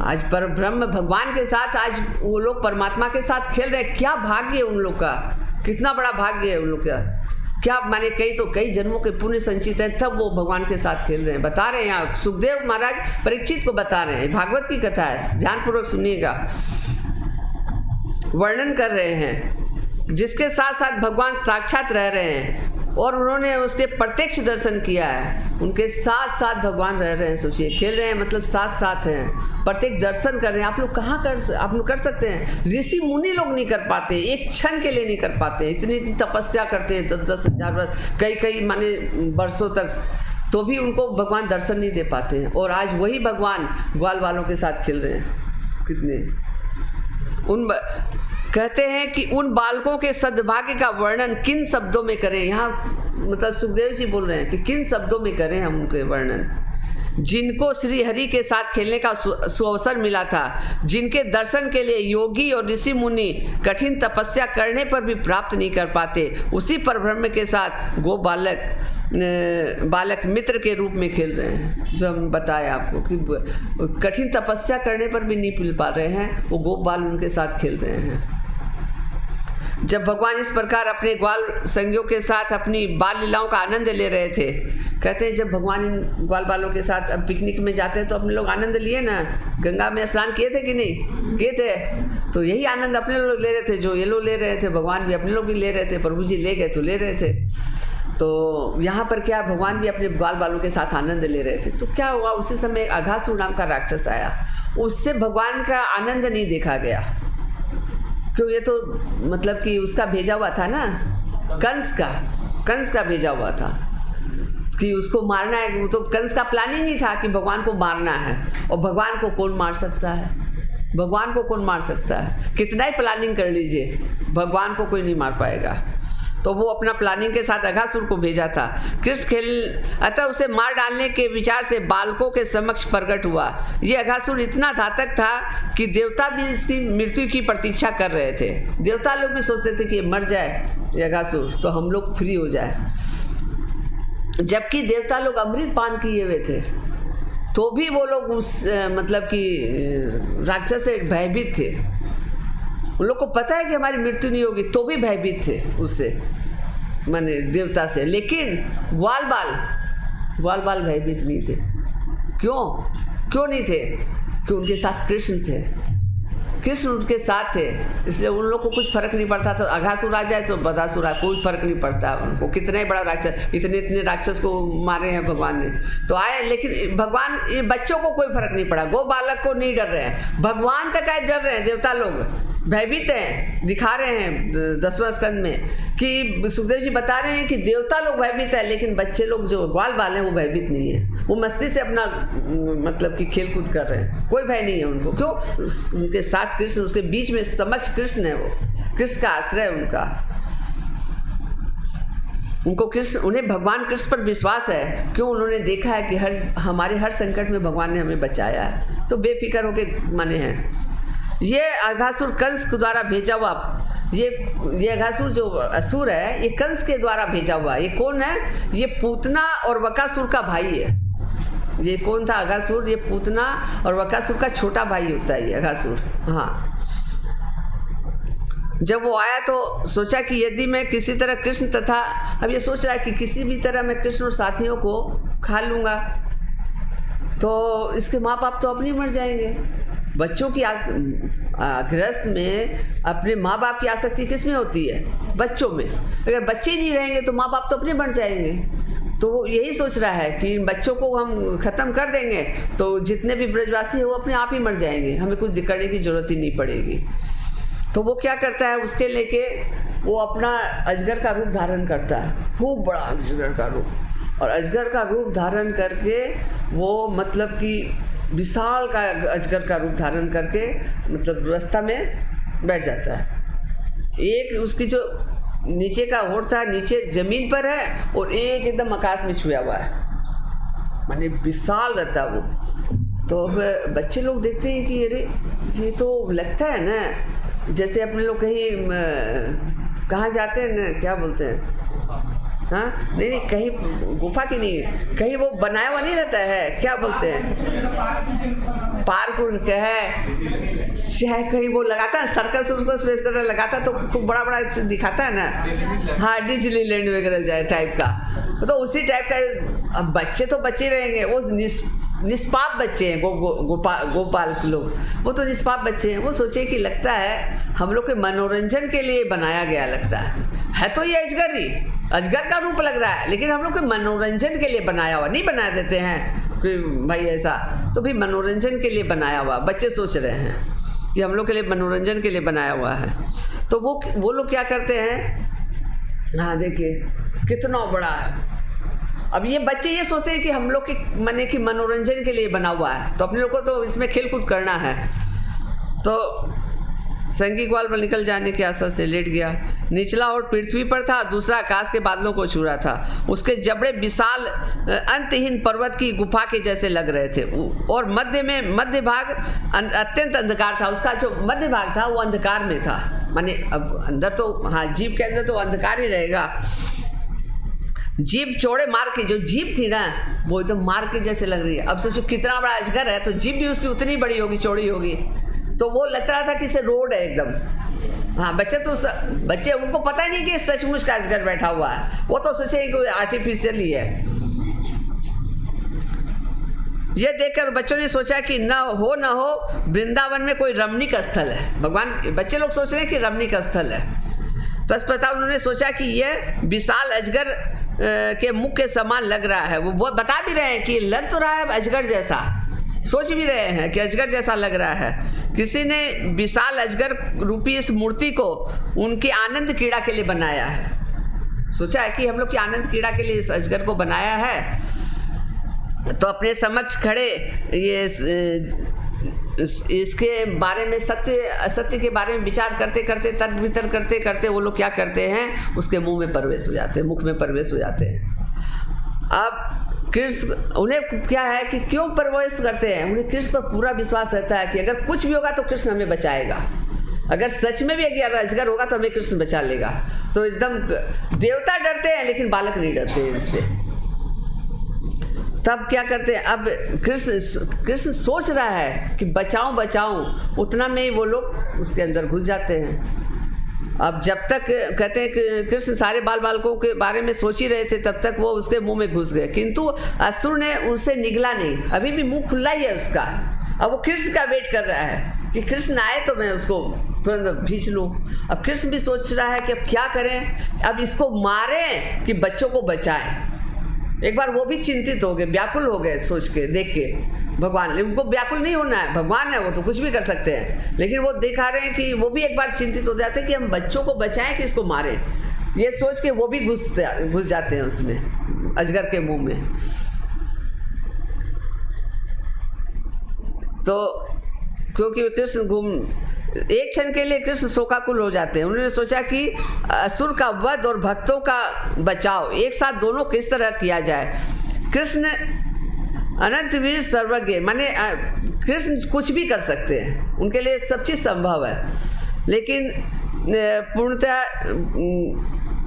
आज परब्रह्म भगवान के साथ आज वो लोग परमात्मा के साथ खेल रहे हैं। क्या भाग्य है उन लोग का, कितना बड़ा भाग्य है उन लोग का। क्या माने कई जन्मों के पुण्य संचित हैं, तब वो भगवान के साथ खेल रहे हैं। बता रहे हैं यहाँ सुखदेव महाराज परीक्षित को बता रहे हैं, भागवत की कथा है, ध्यानपूर्वक सुनिएगा। वर्णन कर रहे हैं जिसके साथ साथ भगवान साक्षात रह रहे हैं और उन्होंने उसके प्रत्यक्ष दर्शन किया है, उनके साथ साथ भगवान रह रहे हैं। सोचिए, खेल रहे हैं मतलब साथ साथ हैं, प्रत्यक्ष दर्शन कर रहे हैं। आप लोग कहाँ आप लोग कर सकते हैं, ऋषि मुनि लोग नहीं कर पाते, एक क्षण के लिए नहीं कर पाते। इतनी तपस्या करते हैं 10,000 वर्ष, कई माने वर्षों तक, तो भी उनको भगवान दर्शन नहीं दे पाते हैं। और आज वही भगवान ग्वाल वालों के साथ खेल रहे हैं। कितने कहते हैं कि उन बालकों के सद्भाग्य का वर्णन किन शब्दों में करें। यहाँ मतलब सुखदेव जी बोल रहे हैं कि किन शब्दों में करें हम उनके वर्णन, जिनको श्री हरि के साथ खेलने का सुअवसर मिला था, जिनके दर्शन के लिए योगी और ऋषि मुनि कठिन तपस्या करने पर भी प्राप्त नहीं कर पाते, उसी परब्रह्म के साथ गो बालक मित्र के रूप में खेल रहे हैं। जो हम बताए आपको कि कठिन तपस्या करने पर भी नहीं मिल पा रहे हैं, वो गो बाल उनके साथ खेल रहे हैं। जब भगवान इस प्रकार अपने ग्वाल संगियों के साथ अपनी बाल लीलाओं का आनंद ले रहे थे, कहते हैं जब भगवान इन ग्वाल बालों के साथ अब पिकनिक में जाते हैं तो अपने लोग आनंद लिए ना, गंगा में स्नान किए थे कि नहीं किए थे, तो यही आनंद अपने लोग ले रहे थे जो ये लोग ले रहे थे, भगवान भी अपने लोग भी ले रहे थे, प्रभु जी ले गए तो ले रहे थे। तो यहाँ पर क्या, भगवान भी अपने ग्वाल बालों के साथ आनंद ले रहे थे। तो क्या हुआ, उसी समय एक अघासुर नाम का राक्षस आया, उससे भगवान का आनंद नहीं देखा गया, क्यों, ये तो मतलब कि उसका भेजा हुआ था ना, कंस का भेजा हुआ था कि उसको मारना है। वो तो कंस का प्लानिंग ही था कि भगवान को मारना है, और भगवान को कौन मार सकता है, भगवान को कौन मार सकता है, कितना ही प्लानिंग कर लीजिए भगवान को कोई नहीं मार पाएगा। तो वो अपना प्लानिंग के साथ अघासुर को भेजा था। कृष्ण खेल अतः उसे मार डालने के विचार से बालकों के समक्ष प्रकट हुआ। ये अघासुर इतना घातक था कि देवता भी इसकी मृत्यु की प्रतीक्षा कर रहे थे। देवता लोग भी सोचते थे कि मर जाए ये अघासुर तो हम लोग फ्री हो जाए, जबकि देवता लोग अमृत पान किए हुए थे, तो भी वो लोग उस मतलब कि राक्षस से भयभीत थे। उन लोग को पता है कि हमारी मृत्यु नहीं होगी, तो भी भयभीत थे उससे, माने देवता से। लेकिन ग्वाल बाल भयभीत नहीं थे। क्यों नहीं थे? कि उनके साथ कृष्ण थे, कृष्ण उनके साथ थे, इसलिए उन लोग को कुछ फर्क नहीं पड़ता। तो अघासुर आ जाए तो बदासुर आए, कोई फर्क नहीं पड़ता उनको। कितना ही बड़ा राक्षस, इतने राक्षस को मारे हैं भगवान ने, तो आए। लेकिन भगवान, ये बच्चों को कोई फर्क नहीं पड़ा, गो बालक को नहीं डर रहे हैं, भगवान तक आए डर रहे हैं। देवता लोग भयभीत हैं, दिखा रहे हैं 10वां स्कंद में कि सुखदेव जी बता रहे हैं कि देवता लोग भयभीत है, लेकिन बच्चे लोग जो ग्वाल बाल हैं वो भयभीत नहीं है। वो मस्ती से अपना मतलब कि खेल कूद कर रहे हैं, कोई भय नहीं है उनको। क्यों? उनके साथ कृष्ण, उसके बीच में समक्ष कृष्ण है, वो कृष्ण का आश्रय उनका, उनको कृष्ण, उन्हें भगवान कृष्ण पर विश्वास है। क्यों? उन्होंने देखा है कि हमारे हर संकट में भगवान ने हमें बचाया है, तो बेफिक्र होके माने हैं। ये अघासुर कंस के द्वारा भेजा हुआ, ये अघासुर जो असुर है, ये कंस के द्वारा भेजा हुआ। ये कौन है? ये पूतना और वकासुर का भाई है। ये कौन था अघासुर? ये पूतना और वकासुर का छोटा भाई होता है ये अघासुर। हाँ, जब वो आया तो सोचा कि यदि मैं किसी तरह कृष्ण तथा, अब ये सोच रहा है कि किसी भी तरह मैं कृष्ण और साथियों को खा लूँगा तो इसके माँ बाप तो अपने मर जाएंगे। बच्चों की गृहस्थ में अपने माँ बाप की आसक्ति किस में होती है? बच्चों में। अगर बच्चे नहीं रहेंगे तो माँ बाप तो अपने मर जाएंगे। तो वो यही सोच रहा है कि इन बच्चों को हम ख़त्म कर देंगे तो जितने भी ब्रजवासी है वो अपने आप ही मर जाएंगे, हमें कुछ करने की ज़रूरत ही नहीं पड़ेगी। तो वो क्या करता है, उसके लेके वो अपना अजगर का रूप धारण करता है, खूब बड़ा अजगर का रूप। और अजगर का रूप धारण करके वो मतलब कि विशाल का अजगर का रूप धारण करके मतलब रास्ता में बैठ जाता है। एक उसकी जो नीचे का होठ था नीचे ज़मीन पर है और एक एकदम आकाश में छुआ हुआ है, माने विशाल रहता है वो। तो अब बच्चे लोग देखते हैं कि अरे ये तो लगता है ना जैसे अपने लोग कहीं कहाँ जाते हैं ना, क्या बोलते हैं, हाँ नहीं कहीं गुफा की नहीं, कहीं वो बनाया हुआ नहीं रहता है, क्या बोलते हैं, पार्क का है, चाहे कहीं वो लगाता है सर्कस उसको स्पेस कर लगाता है तो खूब बड़ा बड़ा दिखाता है ना, हाँ डिज्नीलैंड वगैरह जाए टाइप का, तो उसी टाइप का। अब बच्चे तो बच्चे रहेंगे, वो निष्पाप बच्चे हैं, गोपाल लोग, वो तो निष्पाप बच्चे हैं। वो सोचे कि लगता है हम लोग के मनोरंजन के लिए बनाया गया, लगता है तो ये अजगर ही, अजगर का रूप लग रहा है, लेकिन हम लोग के मनोरंजन के लिए बनाया हुआ, नहीं बना देते हैं कि भाई ऐसा, तो भी मनोरंजन के लिए बनाया हुआ, बच्चे सोच रहे हैं कि हम लोग के लिए मनोरंजन के लिए बनाया हुआ है। तो वो लोग क्या करते हैं, हाँ देखिए कितना बड़ा है। अब ये बच्चे ये सोचते हैं कि हम लोग के माने कि मनोरंजन के लिए बना हुआ है, तो अपने लोग को तो इसमें खेल कूद करना है। तो संगी ग्वाल पर निकल जाने की आशा से लेट गया। निचला और पृथ्वी पर था, दूसरा आकाश के बादलों को छू रहा था। उसके जबड़े विशाल अंतहीन पर्वत की गुफा के जैसे लग रहे थे और मध्य भाग अत्यंत अंधकार था। उसका जो मध्य भाग था वो अंधकार में था, माने अब अंदर तो हाँ जीभ के अंदर तो अंधकार ही रहेगा। जीभ चौड़े मार की, जो जीभ थी ना वो एकदम मार के जैसे लग रही है। अब सोचो कितना बड़ा अजगर है तो जीभ भी उसकी उतनी बड़ी होगी, चौड़ी होगी, तो वो लग रहा था कि इसे रोड है एकदम। हाँ बच्चे उनको पता ही नहीं कि सचमुच का अजगर बैठा हुआ है, वो तो सोचे कि आर्टिफिशियल ही है। ये देखकर बच्चों ने सोचा कि न हो वृंदावन में कोई रमणीक स्थल है। भगवान बच्चे लोग सोच रहे हैं कि रमणीक स्थल है। तत्पश्चात उन्होंने सोचा कि यह विशाल अजगर के मुख के समान लग रहा है। वो बता भी रहे हैं कि लग तो रहा है अजगर जैसा, सोच भी रहे हैं कि अजगर जैसा लग रहा है। किसी ने विशाल अजगर रूपी इस मूर्ति को उनके आनंद क्रीड़ा के लिए बनाया है। सोचा है कि हम लोग की आनंद क्रीड़ा के लिए इस अजगर को बनाया है। तो अपने समक्ष खड़े ये इसके बारे में सत्य असत्य के बारे में विचार करते करते तर्क वितर्क करते करते वो लोग क्या करते हैं, उसके मुंह में प्रवेश हो जाते हैं, मुख में प्रवेश हो जाते हैं। अब कृष्ण उन्हें क्या है कि क्यों प्रवेश करते हैं, उन्हें कृष्ण पर पूरा विश्वास रहता है कि अगर कुछ भी होगा तो कृष्ण हमें बचाएगा, अगर सच में भी अगर अजगर होगा तो हमें कृष्ण बचा लेगा। तो एकदम देवता डरते हैं लेकिन बालक नहीं डरते इससे। तब क्या करते हैं, अब कृष्ण सोच रहा है कि बचाऊं बचाऊं, उतना में ही वो लोग उसके अंदर घुस जाते हैं। अब जब तक कहते हैं कि कृष्ण सारे बालकों के बारे में सोच ही रहे थे, तब तक वो उसके मुंह में घुस गए, किंतु असुर ने उनसे निगला नहीं, अभी भी मुंह खुला ही है उसका। अब वो कृष्ण का वेट कर रहा है कि कृष्ण आए तो मैं उसको तुरंत खींच लूँ। अब कृष्ण भी सोच रहा है कि अब क्या करें, अब इसको मारें कि बच्चों को बचाएं। एक बार वो भी चिंतित हो गए, व्याकुल हो गए सोच के देख के भगवान। उनको व्याकुल नहीं होना है, भगवान है वो तो कुछ भी कर सकते हैं, लेकिन वो दिखा रहे हैं कि वो भी एक बार चिंतित हो जाते हैं कि हम बच्चों को बचाएं कि इसको मारें। ये सोच के वो भी घुस जाते हैं उसमें, अजगर के मुंह में। तो क्योंकि कृष्ण एक क्षण के लिए कृष्ण शोकाकुल हो जाते हैं। उन्होंने सोचा कि असुर का वध और भक्तों का बचाव एक साथ दोनों किस तरह किया जाए। कृष्ण अनंत वीर सर्वज्ञ, माने कृष्ण कुछ भी कर सकते हैं, उनके लिए सब चीज़ संभव है, लेकिन पूर्णतः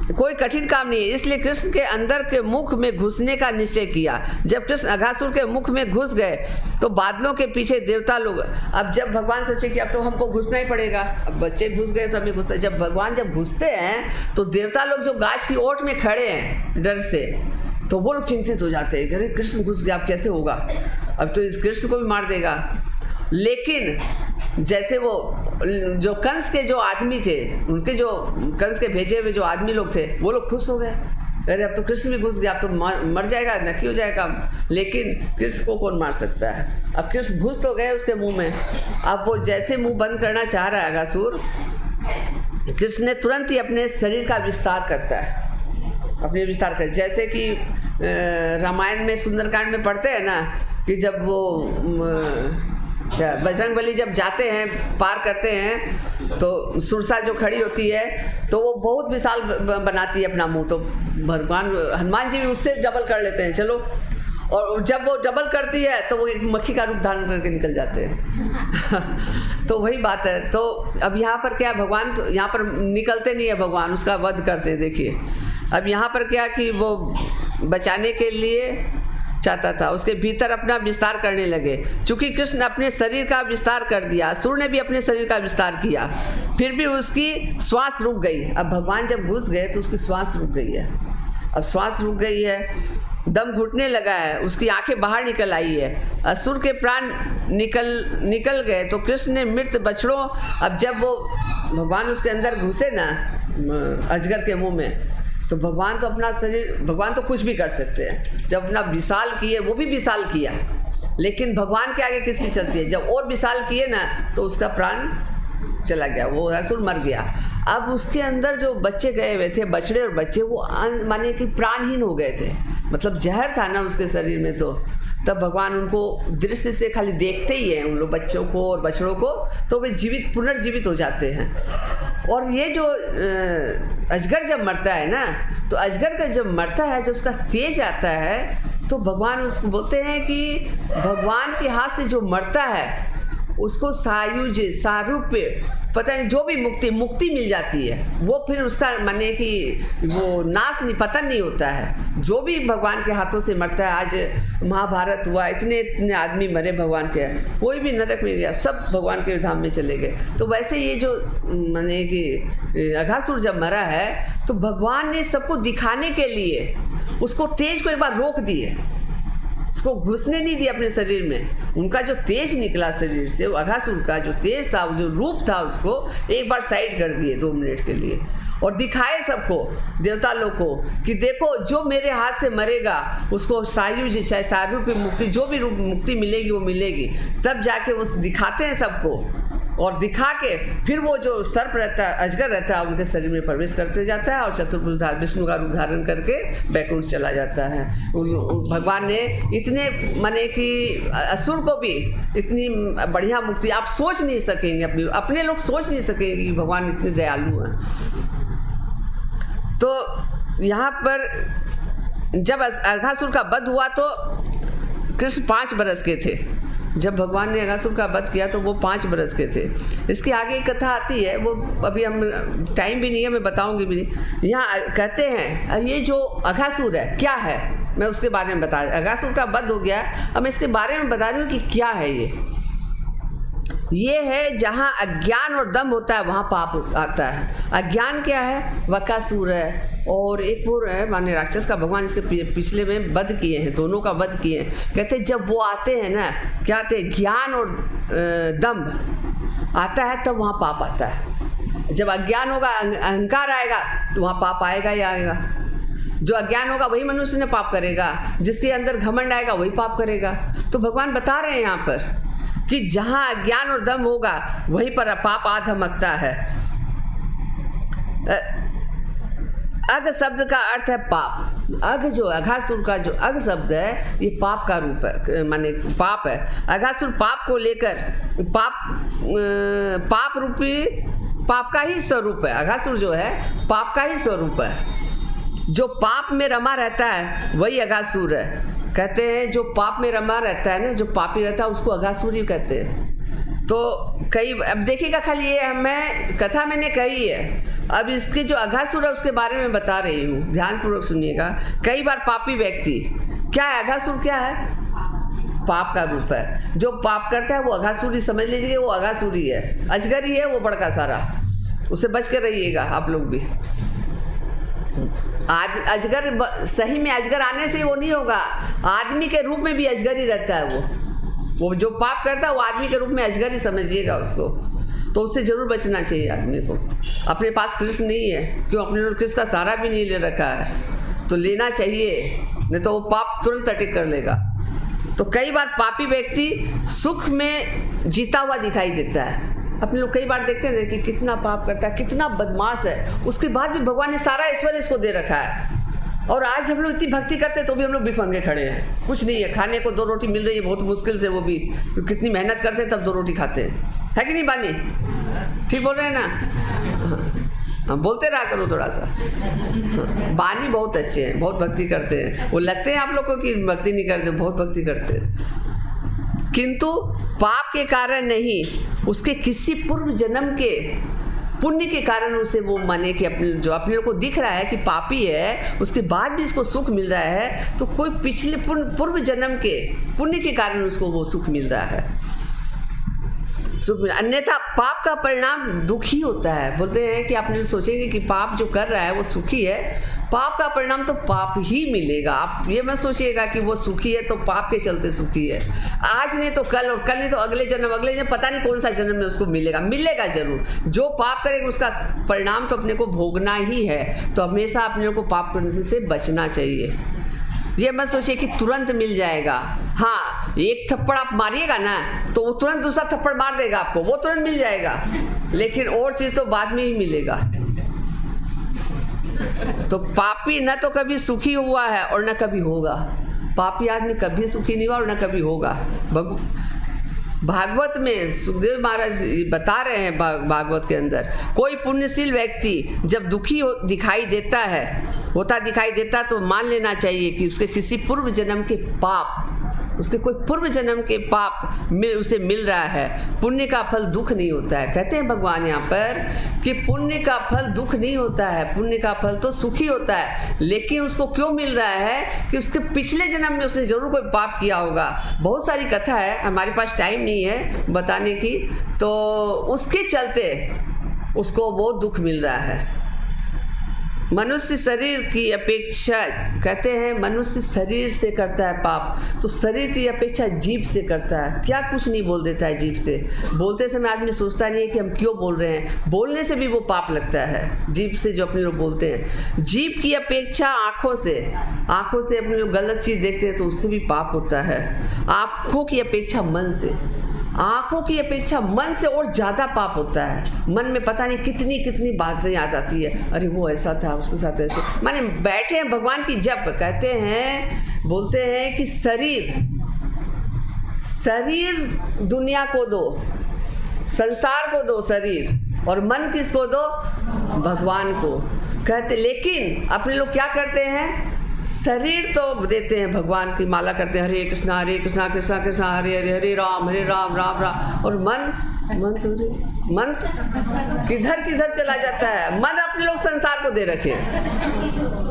कोई कठिन काम नहीं है। इसलिए कृष्ण के अंदर के मुख में घुसने का निश्चय किया। जब कृष्ण अघासुर के मुख में घुस गए तो बादलों के पीछे देवता लोग, अब जब भगवान सोचे कि अब तो हमको घुसना ही पड़ेगा, अब बच्चे घुस गए तो हमें घुसना, जब भगवान जब घुसते हैं तो देवता लोग जो गाछ की ओट में खड़े हैं डर से, तो वो लोग चिंतित हो जाते हैं कि अरे कृष्ण घुस गया, अब कैसे होगा, अब तो इस कृष्ण को भी मार देगा। लेकिन जैसे वो जो कंस के जो आदमी थे, उनके जो कंस के भेजे हुए जो आदमी लोग थे, वो लोग खुश हो गए अरे अब तो कृष्ण भी घुस गया, अब तो मर जाएगा, नकी हो जाएगा। लेकिन कृष्ण को कौन मार सकता है? अब कृष्ण घुस तो गए उसके मुंह में। अब वो जैसे मुंह बंद करना चाह रहा है अगासुर, कृष्ण ने तुरंत ही अपने शरीर का विस्तार करता है, अपने विस्तार कर, जैसे कि रामायण में सुंदरकांड में पढ़ते हैं ना कि जब वो बजरंगबली जब जाते हैं, पार करते हैं, तो सुरसा जो खड़ी होती है तो वो बहुत विशाल बनाती है अपना मुंह, तो भगवान हनुमान जी भी उससे डबल कर लेते हैं, चलो। और जब वो डबल करती है तो वो एक मक्खी का रूप धारण करके निकल जाते हैं। तो वही बात है। तो अब यहाँ पर क्या, भगवान तो यहाँ पर निकलते नहीं है, भगवान उसका वध करते हैं। देखिए अब यहाँ पर क्या कि वो बचाने के लिए चाहता था, उसके भीतर अपना विस्तार करने लगे। चूंकि कृष्ण अपने शरीर का विस्तार कर दिया, असुर ने भी अपने शरीर का विस्तार किया, फिर भी उसकी श्वास रुक गई। अब भगवान जब घुस गए तो उसकी श्वास रुक गई है। अब श्वास रुक गई है, दम घुटने लगा है, उसकी आंखें बाहर निकल आई है, असुर के प्राण निकल गए। तो कृष्ण ने मृत बछड़ों, अब जब वो भगवान उसके अंदर घुसे ना अजगर के मुंह में, तो भगवान तो अपना शरीर, भगवान तो कुछ भी कर सकते हैं। जब अपना विशाल किए, वो भी विशाल किया, लेकिन भगवान के आगे किसकी चलती है? जब और विशाल किए ना तो उसका प्राण चला गया, वो असुर मर गया। अब उसके अंदर जो बच्चे गए हुए थे, बछड़े और बच्चे, वो माने कि प्राणहीन हो गए थे, मतलब जहर था ना उसके शरीर में। तो तब भगवान उनको दृष्टि से खाली देखते ही हैं, उन लोग बच्चों को और बछड़ों को, तो वे जीवित पुनर्जीवित हो जाते हैं। और ये जो अजगर जब मरता है ना, तो अजगर का जब मरता है, जब उसका तेज आता है, तो भगवान उसको बोलते हैं कि भगवान के हाथ से जो मरता है उसको सायुज सारूप्य, पता नहीं जो भी मुक्ति मिल जाती है। वो फिर उसका माने कि वो नाश नहीं, पतन नहीं होता है। जो भी भगवान के हाथों से मरता है, आज महाभारत हुआ, इतने आदमी मरे भगवान के, कोई भी नरक में गया, सब भगवान के धाम में चले गए। तो वैसे ये जो माने कि अघासुर जब मरा है, तो भगवान ने सबको दिखाने के लिए उसको तेज को एक बार रोक दिए, उसको घुसने नहीं दिया अपने शरीर में। उनका जो तेज निकला शरीर से, वो अघासुर का जो तेज था, जो रूप था, उसको एक बार साइड कर दिए 2 मिनट के लिए, और दिखाए सबको, देवता लोग को, कि देखो जो मेरे हाथ से मरेगा उसको सायुज चाहे सारूप्य मुक्ति, जो भी रूप मुक्ति मिलेगी वो मिलेगी। तब जाके वो दिखाते हैं सबको, और दिखा के फिर वो जो सर्प रहता है, अजगर रहता है, उनके शरीर में प्रवेश करते जाता है, और चतुर्भुज विष्णु का रूप धारण करके बैकुंठ चला जाता है। भगवान ने इतने माने कि असुर को भी इतनी बढ़िया मुक्ति आप सोच नहीं सकेंगे, अपने लोग सोच नहीं सकेंगे कि भगवान इतने दयालु हैं। तो यहाँ पर जब अघासुर का वध हुआ तो कृष्ण 5 बरस के थे। जब भगवान ने अघासुर का वध किया तो वो 5 बरस के थे। इसके आगे एक कथा आती है, वो अभी हम टाइम भी नहीं है, मैं बताऊंगी भी नहीं। यहाँ कहते हैं अब ये जो अघासुर है क्या है, मैं उसके बारे में बता, अघासुर का वध हो गया, अब मैं इसके बारे में बता रही हूँ कि क्या है ये है जहाँ अज्ञान और दम्भ होता है वहाँ पाप आता है। अज्ञान क्या है? वकासुर है, और एक वो है माने राक्षस का भगवान इसके पिछले में वध किए हैं, दोनों का वध किए हैं। कहते जब वो आते हैं ना, क्या आते हैं, ज्ञान और दम्भ आता है, तब वहाँ पाप आता है। जब अज्ञान होगा, अहंकार आएगा, तो वहाँ पाप आएगा ही आएगा। जो अज्ञान होगा वही मनुष्य ने पाप करेगा, जिसके अंदर घमंड आएगा वही पाप करेगा। तो भगवान बता रहे हैं यहाँ पर कि जहाँ अज्ञान और दम्भ होगा वहीं पर पाप आ धमकता है। अघ शब्द का अर्थ है पाप। अघ जो अघासुर का जो अघ शब्द है, ये पाप का रूप है, माने पाप है। अघासुर पाप को लेकर पाप रूपी, पाप का ही स्वरूप है। अघासुर जो है पाप का ही स्वरूप है। जो पाप में रमा रहता है वही अघासुर है। कहते हैं जो पाप में रमा रहता है ना, जो पापी रहता है उसको अघासुर ही कहते हैं। तो कई, अब देखिएगा, खाली ये मैं कथा मैंने कही है, अब इसके जो अघासुर है उसके बारे में बता रही हूँ, ध्यानपूर्वक सुनिएगा। कई बार पापी व्यक्ति क्या है, अघासुर क्या है? पाप का रूप है। जो पाप करता है वो अघासुरी समझ लीजिए, वो अघासुरी है, अजगर ही है वो बड़का सारा, उससे बच के रहिएगा आप लोग भी। अजगर सही में अजगर आने से वो नहीं होगा, आदमी के रूप में भी अजगर ही रहता है। वो जो पाप करता है वो आदमी के रूप में अजगर ही समझिएगा उसको। तो उससे जरूर बचना चाहिए आदमी को। अपने पास कृष्ण नहीं है, क्यों? अपने लोग कृष्ण का सहारा भी नहीं ले रखा है। तो लेना चाहिए, नहीं तो वो पाप तुरंत अटैक कर लेगा। तो कई बार पापी व्यक्ति सुख में जीता हुआ दिखाई देता है। अपने लोग कई बार देखते हैं कि कितना पाप करता है, कितना बदमाश है, उसके बाद भी भगवान ने सारा ऐश्वर्य इसको दे रखा है। और आज हम लोग इतनी भक्ति करते हैं तो भी हम लोग भिखमंगे खड़े हैं, कुछ नहीं है, खाने को 2 रोटी मिल रही है बहुत मुश्किल से, वो भी कितनी मेहनत करते हैं तब 2 रोटी खाते हैं, है कि नहीं बानी? ठीक बोल रहे हैं ना? हाँ, बोलते रहा करो थोड़ा सा। बानी बहुत अच्छे हैं, बहुत भक्ति करते हैं, वो लगते हैं आप लोग को कि भक्ति नहीं करते, बहुत भक्ति करते हैं, किंतु पाप के कारण नहीं, उसके किसी पूर्व जन्म के पुण्य के कारण उसे वो माने कि जो अपने लोग को दिख रहा है कि पापी है, उसके बाद भी इसको सुख मिल रहा है, तो कोई पिछले पूर्व जन्म के पुण्य के कारण उसको वो सुख मिल रहा है, सुख मिला। अन्यथा पाप का परिणाम दुख ही होता है। बोलते हैं कि आपने सोचेंगे कि पाप जो कर रहा है वो सुखी है, पाप का परिणाम तो पाप ही मिलेगा। आप ये मत सोचिएगा कि वो सुखी है तो पाप के चलते सुखी है, आज नहीं तो कल, और कल नहीं तो अगले जन्म पता नहीं कौन सा जन्म में उसको मिलेगा जरूर। जो पाप करेगा उसका परिणाम तो अपने को भोगना ही है। तो हमेशा अपने को पाप करने से बचना चाहिए। ये मत सोचिए कि तुरंत मिल जाएगा। हाँ, एक थप्पड़ आप मारिएगा ना तो वो तुरंत दूसरा थप्पड़ मार देगा आपको, वो तुरंत मिल जाएगा, लेकिन और चीज़ तो बाद में ही मिलेगा। तो पापी न तो कभी सुखी हुआ है और न कभी होगा। पापी आदमी कभी सुखी नहीं हुआ और न कभी होगा। भागवत में सुखदेव महाराज बता रहे हैं, भागवत के अंदर, कोई पुण्यशील व्यक्ति जब दुखी दिखाई देता तो मान लेना चाहिए कि उसके किसी पूर्व जन्म के पाप, उसके कोई पूर्व जन्म के पाप में उसे मिल रहा है। पुण्य का फल दुख नहीं होता है। कहते हैं भगवान यहाँ पर कि पुण्य का फल दुख नहीं होता है, पुण्य का फल तो सुखी होता है। लेकिन उसको क्यों मिल रहा है कि उसके पिछले जन्म में उसने जरूर कोई पाप किया होगा। बहुत सारी कथा है, हमारे पास टाइम नहीं है बताने की, तो उसके चलते उसको वो दुख मिल रहा है। मनुष्य शरीर की अपेक्षा, कहते हैं मनुष्य शरीर से करता है पाप, तो शरीर की अपेक्षा जीभ से करता है। क्या कुछ नहीं बोल देता है जीभ से। बोलते समय आदमी सोचता नहीं है कि हम क्यों बोल रहे हैं, बोलने से भी वो पाप लगता है। जीभ से जो अपने लोग बोलते हैं, जीभ की अपेक्षा आँखों से अपने लोग गलत चीज़ देखते हैं तो उससे भी पाप होता है। आँखों की अपेक्षा मन से, आँखों की अपेक्षा मन से और ज़्यादा पाप होता है। मन में पता नहीं कितनी कितनी बातें याद आती है, अरे वो ऐसा था, उसके साथ ऐसे, माने बैठे हैं भगवान की जप, कहते हैं, बोलते हैं कि शरीर दुनिया को दो, संसार को दो शरीर, और मन किसको दो? भगवान को। कहते, लेकिन अपने लोग क्या करते हैं, शरीर तो देते हैं, भगवान की माला करते हैं, हरे कृष्णा कृष्णा कृष्णा हरे हरे, हरे राम राम राम, और मन किधर किधर चला जाता है। मन अपने लोग संसार को दे रखे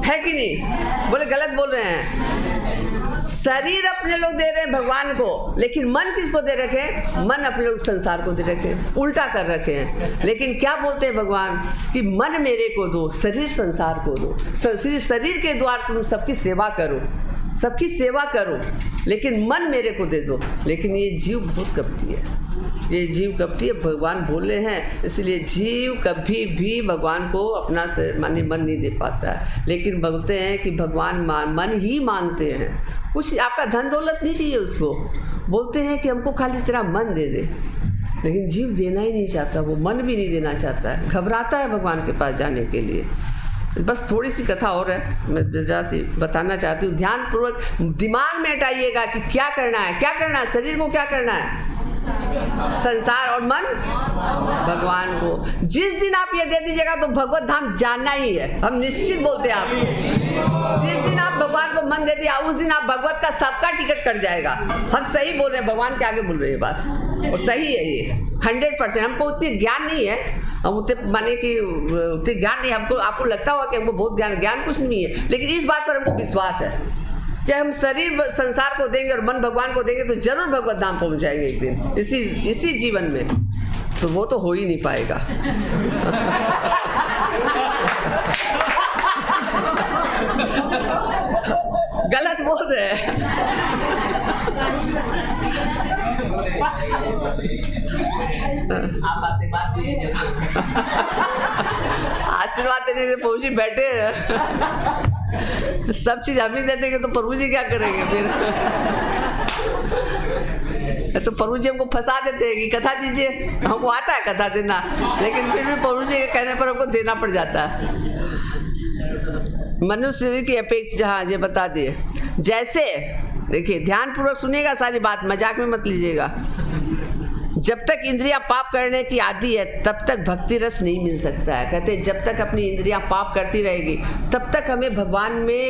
है कि नहीं? बोले गलत बोल रहे हैं। शरीर अपने लोग दे रहे हैं भगवान को, लेकिन मन किसको दे रखे हैं? मन अपने लोग संसार को दे रखे हैं, उल्टा कर रखे हैं। लेकिन क्या बोलते हैं भगवान कि मन मेरे को दो, शरीर संसार को दो। शरीर के द्वारा तुम सबकी सेवा करो, लेकिन मन मेरे को दे दो। लेकिन ये जीव बहुत कपटी है, ये जीव कपटी है। भगवान बोले हैं, इसलिए जीव कभी भी भगवान को अपना से मन नहीं दे पाता है। लेकिन बोलते हैं कि भगवान मन ही मांगते हैं, कुछ आपका धन दौलत नहीं चाहिए उसको। बोलते हैं कि हमको खाली तेरा मन दे दे, लेकिन जीव देना ही नहीं चाहता, वो मन भी नहीं देना चाहता है, घबराता है भगवान के पास जाने के लिए। बस थोड़ी सी कथा और है, मैं जरा सी बताना चाहती हूँ। ध्यानपूर्वक दिमाग में हटाइएगा कि क्या करना है। शरीर को क्या करना है? संसार, और मन भगवान को। जिस दिन आप ये दे दीजिएगा तो भगवत धाम जाना ही है, हम निश्चित बोलते हैं आपको। जिस दिन आप भगवान को मन दे दिया, उस दिन आप भगवत का सबका टिकट कट जाएगा। हम सही बोल रहे हैं, भगवान के आगे बोल रहे हैं बात, और सही है ये 100%। हमको उतनी ज्ञान नहीं है, हम उतने माने कि उतने ज्ञान नहीं, आपको लगता होगा कि हमको बहुत ज्ञान कुछ नहीं है, लेकिन इस बात पर हमको विश्वास है कि हम शरीर संसार को देंगे और मन भगवान को देंगे तो जरूर भगवत धाम पहुंच जाएंगे एक दिन, इसी जीवन में। तो वो तो हो ही नहीं पाएगा। गलत बोल रहे हैं। आप आशीर्वाद दीजिए। आशीर्वाद देने के लिए पहुंची बैठे हैं। सब चीज हम ही दे देंगे तो प्रभु जी क्या करेंगे फिर? तो प्रभु जी हमको फंसा देते हैं कि कथा दीजिए, हमको आता है कथा देना, लेकिन फिर भी प्रभु जी के कहने पर हमको देना पड़ जाता है। मनुष्य की अपेक्षा, हाँ ये बता दिए। जैसे देखिए, ध्यान पूर्वक सुनिएगा सारी बात, मजाक में मत लीजिएगा। जब तक इंद्रियां पाप करने की आदि है तब तक भक्ति रस नहीं मिल सकता है। कहते हैं जब तक अपनी इंद्रियां पाप करती रहेगी तब तक हमें भगवान में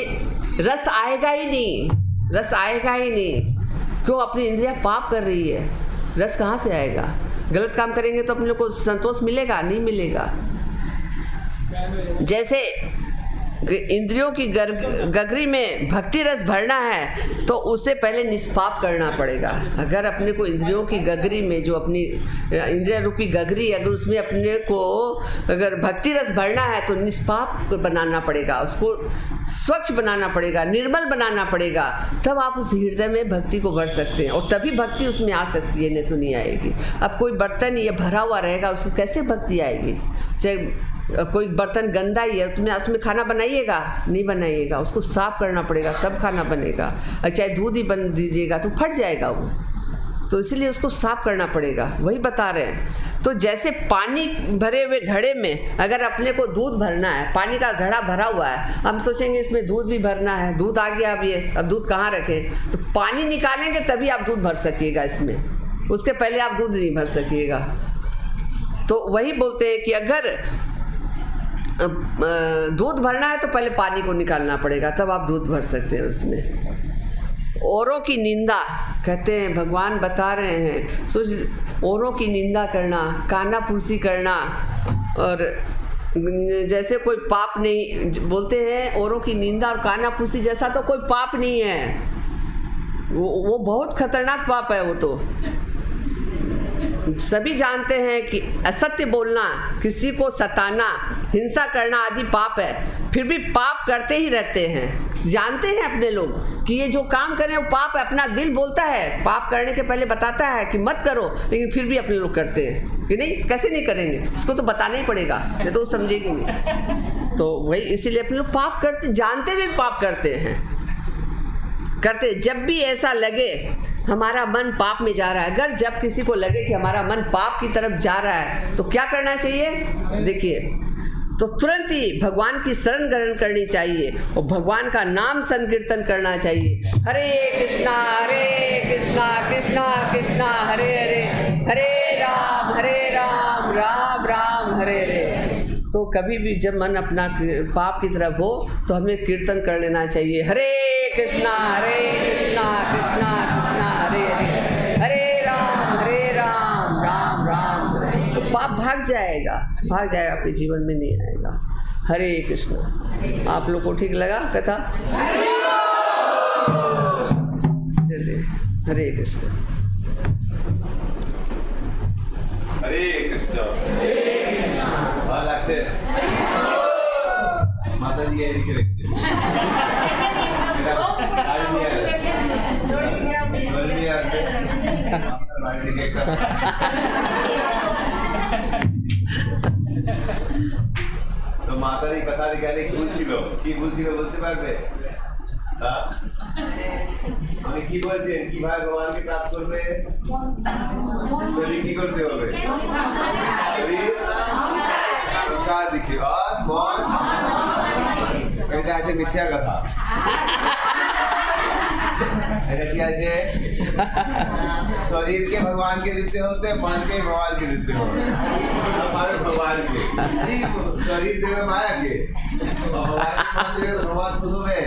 रस आएगा ही नहीं, रस आएगा ही नहीं। क्यों? अपनी इंद्रियां पाप कर रही है, रस कहाँ से आएगा? गलत काम करेंगे तो अपने को संतोष मिलेगा? नहीं मिलेगा। जैसे इंद्रियों की गगरी में भक्ति रस भरना है तो उसे पहले निष्पाप करना पड़ेगा। अगर अपने को इंद्रियों की गगरी में, जो अपनी इंद्रिय रूपी गगरी, अगर उसमें अपने को अगर भक्ति रस भरना है तो निष्पाप बनाना पड़ेगा, उसको स्वच्छ बनाना पड़ेगा, निर्मल बनाना पड़ेगा। तब आप उस हृदय में भक्ति को भर सकते हैं और तभी भक्ति उसमें आ सकती है, नहीं तो नहीं आएगी। अब कोई बर्तन ये भरा हुआ रहेगा, उसको कैसे भक्ति आएगी? चाहे कोई बर्तन गंदा ही है, तुम्हें उसमें खाना बनाइएगा? नहीं बनाइएगा, उसको साफ करना पड़ेगा तब खाना बनेगा। और चाहे दूध ही बन दीजिएगा तो फट जाएगा वो, तो इसलिए उसको साफ करना पड़ेगा। वही बता रहे हैं। तो जैसे पानी भरे हुए घड़े में अगर अपने को दूध भरना है, पानी का घड़ा भरा हुआ है, हम सोचेंगे इसमें दूध भी भरना है, दूध आ गया, अब दूध कहाँ रखें? तो पानी निकालेंगे तभी आप दूध भर सकिएगा इसमें, उसके पहले आप दूध नहीं भर सकिएगा। तो वही बोलते हैं कि अगर दूध भरना है तो पहले पानी को निकालना पड़ेगा, तब आप दूध भर सकते हैं उसमें। औरों की निंदा, कहते हैं भगवान बता रहे हैं, सोच औरों की निंदा करना, कानाफूसी करना, और जैसे कोई पाप नहीं, बोलते हैं औरों की निंदा और कानाफूसी जैसा तो कोई पाप नहीं है, वो बहुत खतरनाक पाप है। वो तो सभी जानते हैं कि असत्य बोलना, किसी को सताना, हिंसा करना आदि पाप है, फिर भी पाप करते ही रहते हैं। जानते हैं अपने लोग कि ये जो काम करें वो पाप है, अपना दिल बोलता है, पाप करने के पहले बताता है कि मत करो, लेकिन फिर भी अपने लोग करते हैं कि नहीं, कैसे नहीं करेंगे, उसको तो बताना ही पड़ेगा, नहीं तो वो समझेगी नहीं। तो वही इसीलिए अपने लोग पाप करते, जानते हुए पाप करते हैं, करते। जब भी ऐसा लगे हमारा मन पाप में जा रहा है, अगर जब किसी को लगे कि हमारा मन पाप की तरफ जा रहा है तो क्या करना चाहिए? देखिए, तो तुरंत ही भगवान की शरण ग्रहण करनी चाहिए और भगवान का नाम संकीर्तन करना चाहिए। हरे कृष्णा कृष्णा कृष्णा हरे हरे, हरे राम राम राम हरे हरे। तो कभी भी जब मन अपना पाप की तरफ हो तो हमें कीर्तन कर लेना चाहिए, हरे कृष्णा कृष्णा कृष्णा हरे हरे, हरे राम राम राम हरे। तो पाप भाग जाएगा, आपके जीवन में नहीं आएगा। हरे कृष्णा। आप लोग को ठीक लगा कथा? चलिए, हरे कृष्णा। हरे कृष्णा। माता जी ऐसी के रखते তো মাতারি কথা গেলে কি বলছিল বলতে পারবে? আমি কি বলছেন, কিভাবে ভগবানকে প্রাপ্ত করবে? কি করতে হবে? দিকে আর মন, এটা আছে মিথ্যা কথা। এটা কি আছে? शरीर के भगवान के देते होते, मन के भगवान के देते होते, हमारे भगवान के। शरीर देवे माया के, भगवान देवे भगवान खुद होवे,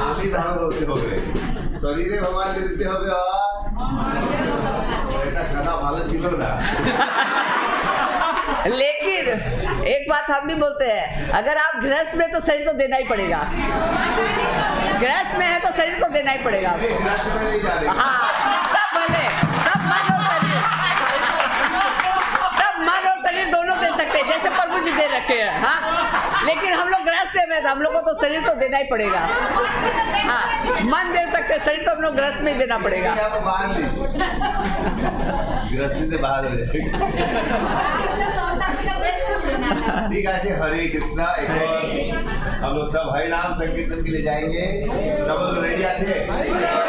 आप ही धारण होते होगे। शरीर भगवान के देते होगे और ऐसा खाना भालो चिलो ना। लेकिन एक बात हम भी बोलते हैं, अगर आप गृहस्थ में तो शरीर तो देना ही पड़ेगा, गृहस्थ में है तो शरीर तो देना ही पड़ेगा। हाँ, तब भले, तब मन और शरीर दोनों दे सकते हैं, जैसे प्रभु जी दे रखे हैं। हाँ, लेकिन हम लोग गृहस्थ में तो हम लोग को तो शरीर तो देना ही पड़ेगा। हाँ, मन दे सकते, शरीर तो हम लोग गृहस्थ में ही देना पड़ेगा। गृहस्थी से बाहर हो जाएगा। ठीक है, हरे कृष्णा। हम लोग सब हरिनाम संकीर्तन के लिए जाएंगे। सब लोग रेडी আছে